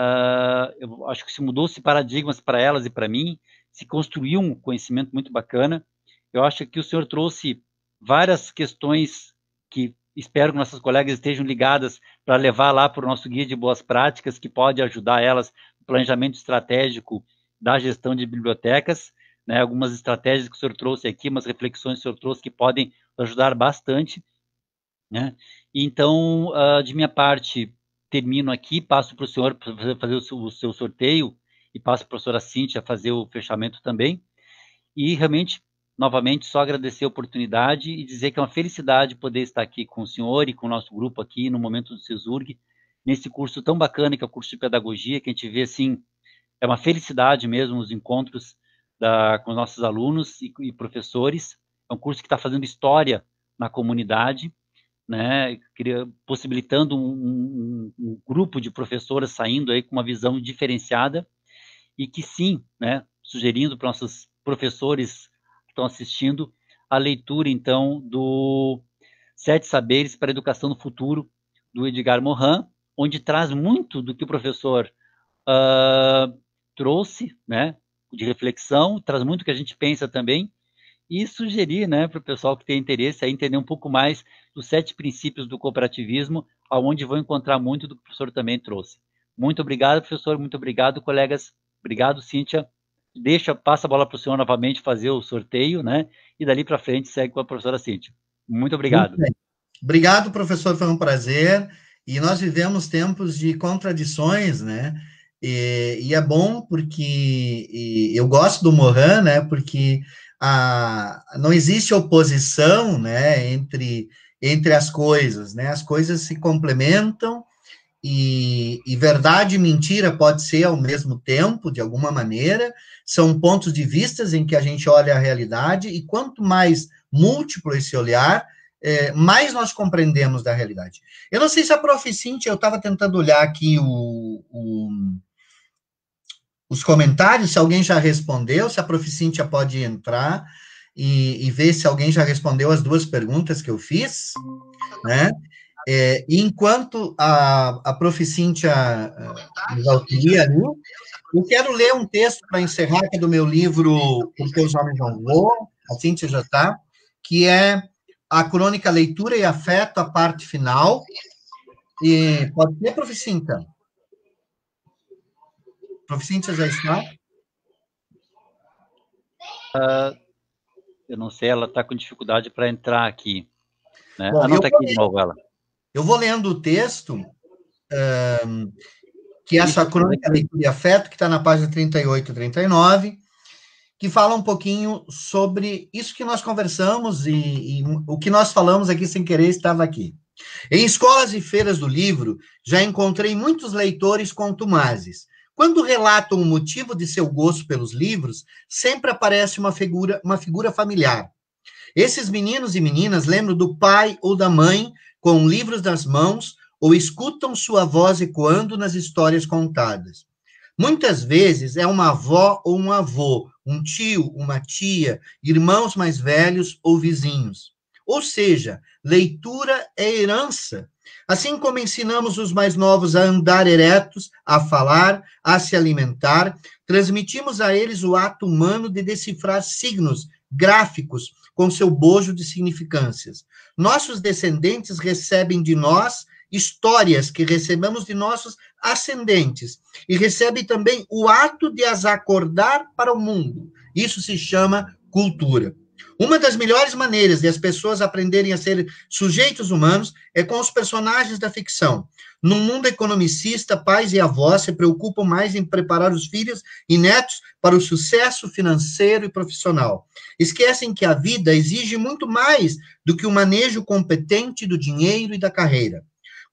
Eu acho que se mudou-se paradigmas para elas e para mim, se construiu um conhecimento muito bacana. Eu acho que o senhor trouxe várias questões que espero que nossas colegas estejam ligadas para levar lá para o nosso guia de boas práticas, que pode ajudar elas no planejamento estratégico da gestão de bibliotecas, né? Algumas estratégias que o senhor trouxe aqui, umas reflexões que o senhor trouxe que podem ajudar bastante, né? Então, de minha parte, termino aqui, passo para o senhor fazer o seu sorteio e passo para a professora Cíntia fazer o fechamento também. E realmente, novamente, só agradecer a oportunidade e dizer que é uma felicidade poder estar aqui com o senhor e com o nosso grupo aqui no momento do CESURG, nesse curso tão bacana que é o curso de pedagogia, que a gente vê assim, é uma felicidade mesmo os encontros com nossos alunos e professores. É um curso que está fazendo história na comunidade, né, possibilitando um grupo de professoras saindo aí com uma visão diferenciada e que sim, né, sugerindo para nossos professores que estão assistindo a leitura, então, do 7 Saberes para a Educação no Futuro, do Edgar Morin, onde traz muito do que o professor trouxe, né, de reflexão, traz muito que a gente pensa também, e sugerir, né, para o pessoal que tem interesse a entender um pouco mais dos 7 princípios do cooperativismo, aonde vão encontrar muito do que o professor também trouxe. Muito obrigado, professor, muito obrigado, colegas. Obrigado, Cíntia. Passa a bola para o senhor novamente fazer o sorteio, né, e dali para frente segue com a professora Cíntia. Muito obrigado. Muito bem. Obrigado, professor, foi um prazer. E nós vivemos tempos de contradições, né? E é bom porque eu gosto do Morin, né? Porque não existe oposição, né? Entre as coisas, né? As coisas se complementam e verdade e mentira pode ser ao mesmo tempo, de alguma maneira. São pontos de vista em que a gente olha a realidade e quanto mais múltiplo esse olhar, mais nós compreendemos da realidade. Eu não sei se a prof. Cíntia, eu estava tentando olhar aqui os comentários, se alguém já respondeu, se a prof. Cíntia pode entrar e ver se alguém já respondeu as 2 perguntas que eu fiz, né? E enquanto a prof. Cíntia nos auxilia ali, eu quero ler um texto para encerrar, que é do meu livro Porque os Homens Não Voam, a Cíntia já está, que é a crônica Leitura e Afeto, a parte final. E pode ser, prof. Cíntia? Prof. Cíntia já está? Eu não sei, ela está com dificuldade para entrar aqui. Né? Bom, anota aqui de novo ela. Eu vou lendo o texto, que é essa crônica Leitura e Afeto, que está na página 38 e 39, que fala um pouquinho sobre isso que nós conversamos e o que nós falamos aqui sem querer estava aqui. Em escolas e feiras do livro, já encontrei muitos leitores contumazes. Quando relatam o motivo de seu gosto pelos livros, sempre aparece uma figura familiar. Esses meninos e meninas lembram do pai ou da mãe com livros nas mãos ou escutam sua voz ecoando nas histórias contadas. Muitas vezes é uma avó ou um avô, um tio, uma tia, irmãos mais velhos ou vizinhos. Ou seja, leitura é herança. Assim como ensinamos os mais novos a andar eretos, a falar, a se alimentar, transmitimos a eles o ato humano de decifrar signos gráficos com seu bojo de significâncias. Nossos descendentes recebem de nós histórias que recebemos de nossos ascendentes e recebem também o ato de as acordar para o mundo. Isso se chama cultura. Uma das melhores maneiras de as pessoas aprenderem a ser sujeitos humanos é com os personagens da ficção. Num mundo economicista, pais e avós se preocupam mais em preparar os filhos e netos para o sucesso financeiro e profissional. Esquecem que a vida exige muito mais do que o manejo competente do dinheiro e da carreira.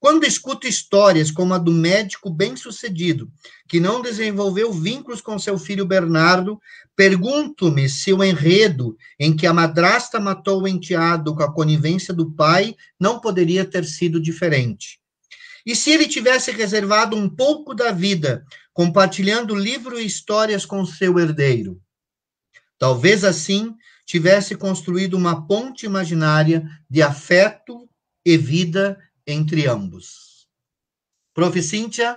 Quando escuto histórias como a do médico bem-sucedido, que não desenvolveu vínculos com seu filho Bernardo, pergunto-me se o enredo em que a madrasta matou o enteado com a conivência do pai não poderia ter sido diferente. E se ele tivesse reservado um pouco da vida, compartilhando livro e histórias com seu herdeiro? Talvez assim tivesse construído uma ponte imaginária de afeto e vida entre ambos. Prof. Cíntia,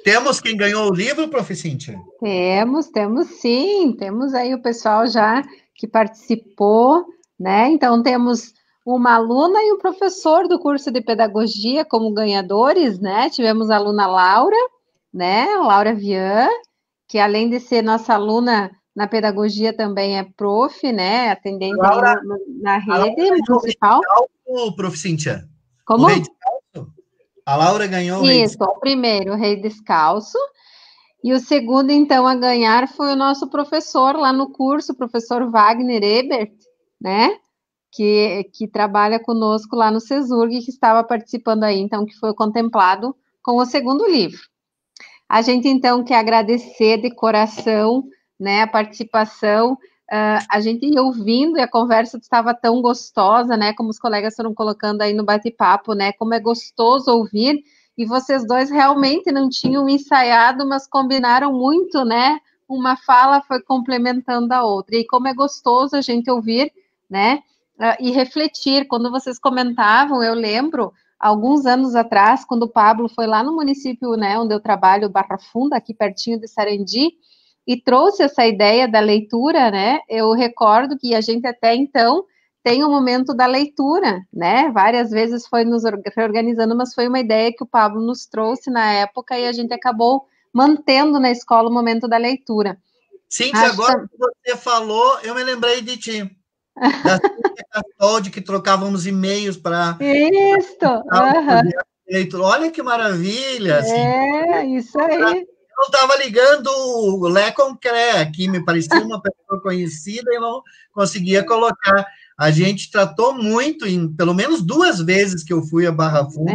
temos quem ganhou o livro, Prof. Cíntia? Temos sim, temos aí o pessoal já que participou, né? Então, temos uma aluna e um professor do curso de pedagogia como ganhadores, né? Tivemos a aluna Laura, né? Laura Vian, que além de ser nossa aluna na pedagogia também é prof, né? Atendente Laura, na rede municipal. O Prof. Cíntia? Como? O Rei Descalço? A Laura ganhou o Rei Isso, o primeiro, o Rei Descalço. E o segundo, então, a ganhar foi o nosso professor lá no curso, o professor Wagner Ebert, né? Que trabalha conosco lá no CESURG, que estava participando aí, então, que foi contemplado com o segundo livro. A gente, então, quer agradecer de coração, né, a participação, a gente ia ouvindo e a conversa estava tão gostosa, né, como os colegas foram colocando aí no bate-papo, né, como é gostoso ouvir, e vocês dois realmente não tinham ensaiado, mas combinaram muito, né, uma fala foi complementando a outra, e como é gostoso a gente ouvir, né, e refletir. Quando vocês comentavam, eu lembro, alguns anos atrás, quando o Pablo foi lá no município, né, onde eu trabalho, Barra Funda, aqui pertinho de Sarandi, e trouxe essa ideia da leitura, né, eu recordo que a gente até então tem o momento da leitura, né, várias vezes foi nos reorganizando, mas foi uma ideia que o Pablo nos trouxe na época e a gente acabou mantendo na escola o momento da leitura. Cíntia, agora que você falou, eu me lembrei de ti. Da Cíntia Castoldi, que trocávamos e-mails para... Isso! Olha que maravilha! Isso aí. Eu estava ligando o Lé Concré, que me parecia uma pessoa conhecida e não conseguia colocar. A gente tratou muito, em pelo menos 2 vezes que eu fui a Barra Funda.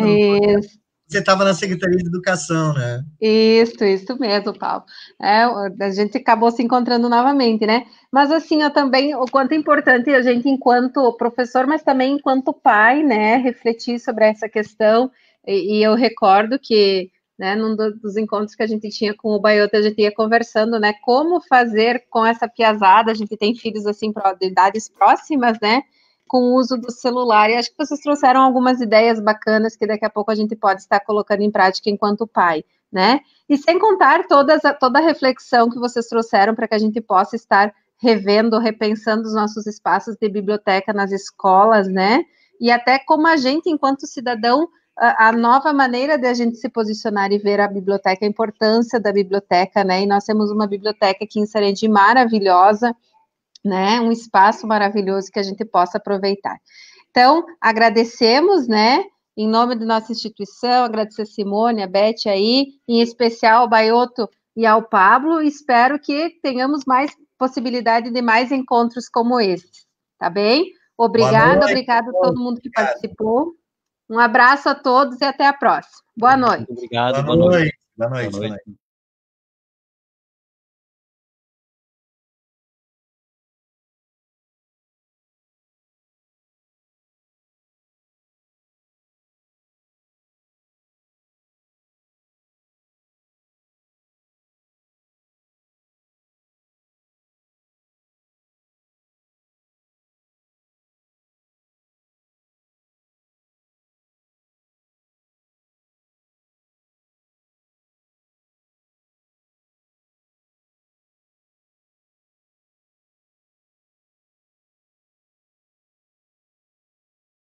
Você estava na Secretaria de Educação, né? Isso mesmo, Paulo. A gente acabou se encontrando novamente, né? Mas assim, eu também, o quanto é importante a gente, enquanto professor, mas também enquanto pai, né, refletir sobre essa questão. E eu recordo que, né, num dos encontros que a gente tinha com o Baiota, a gente ia conversando, né, como fazer com essa piazada, a gente tem filhos, assim, de idades próximas, né, com o uso do celular, e acho que vocês trouxeram algumas ideias bacanas que daqui a pouco a gente pode estar colocando em prática enquanto pai, né, e sem contar toda a reflexão que vocês trouxeram para que a gente possa estar revendo, repensando os nossos espaços de biblioteca nas escolas, né, e até como a gente, enquanto cidadão, a nova maneira de a gente se posicionar e ver a biblioteca, a importância da biblioteca, né, e nós temos uma biblioteca aqui em Sarandi maravilhosa, né, um espaço maravilhoso que a gente possa aproveitar. Então, agradecemos, né, em nome da nossa instituição, agradecer a Simone, a Beth aí, em especial ao Baiotto e ao Pablo, e espero que tenhamos mais possibilidade de mais encontros como esse, tá bem? Obrigada a todo mundo que participou. Um abraço a todos e até a próxima. Boa noite. Muito obrigado. Boa noite.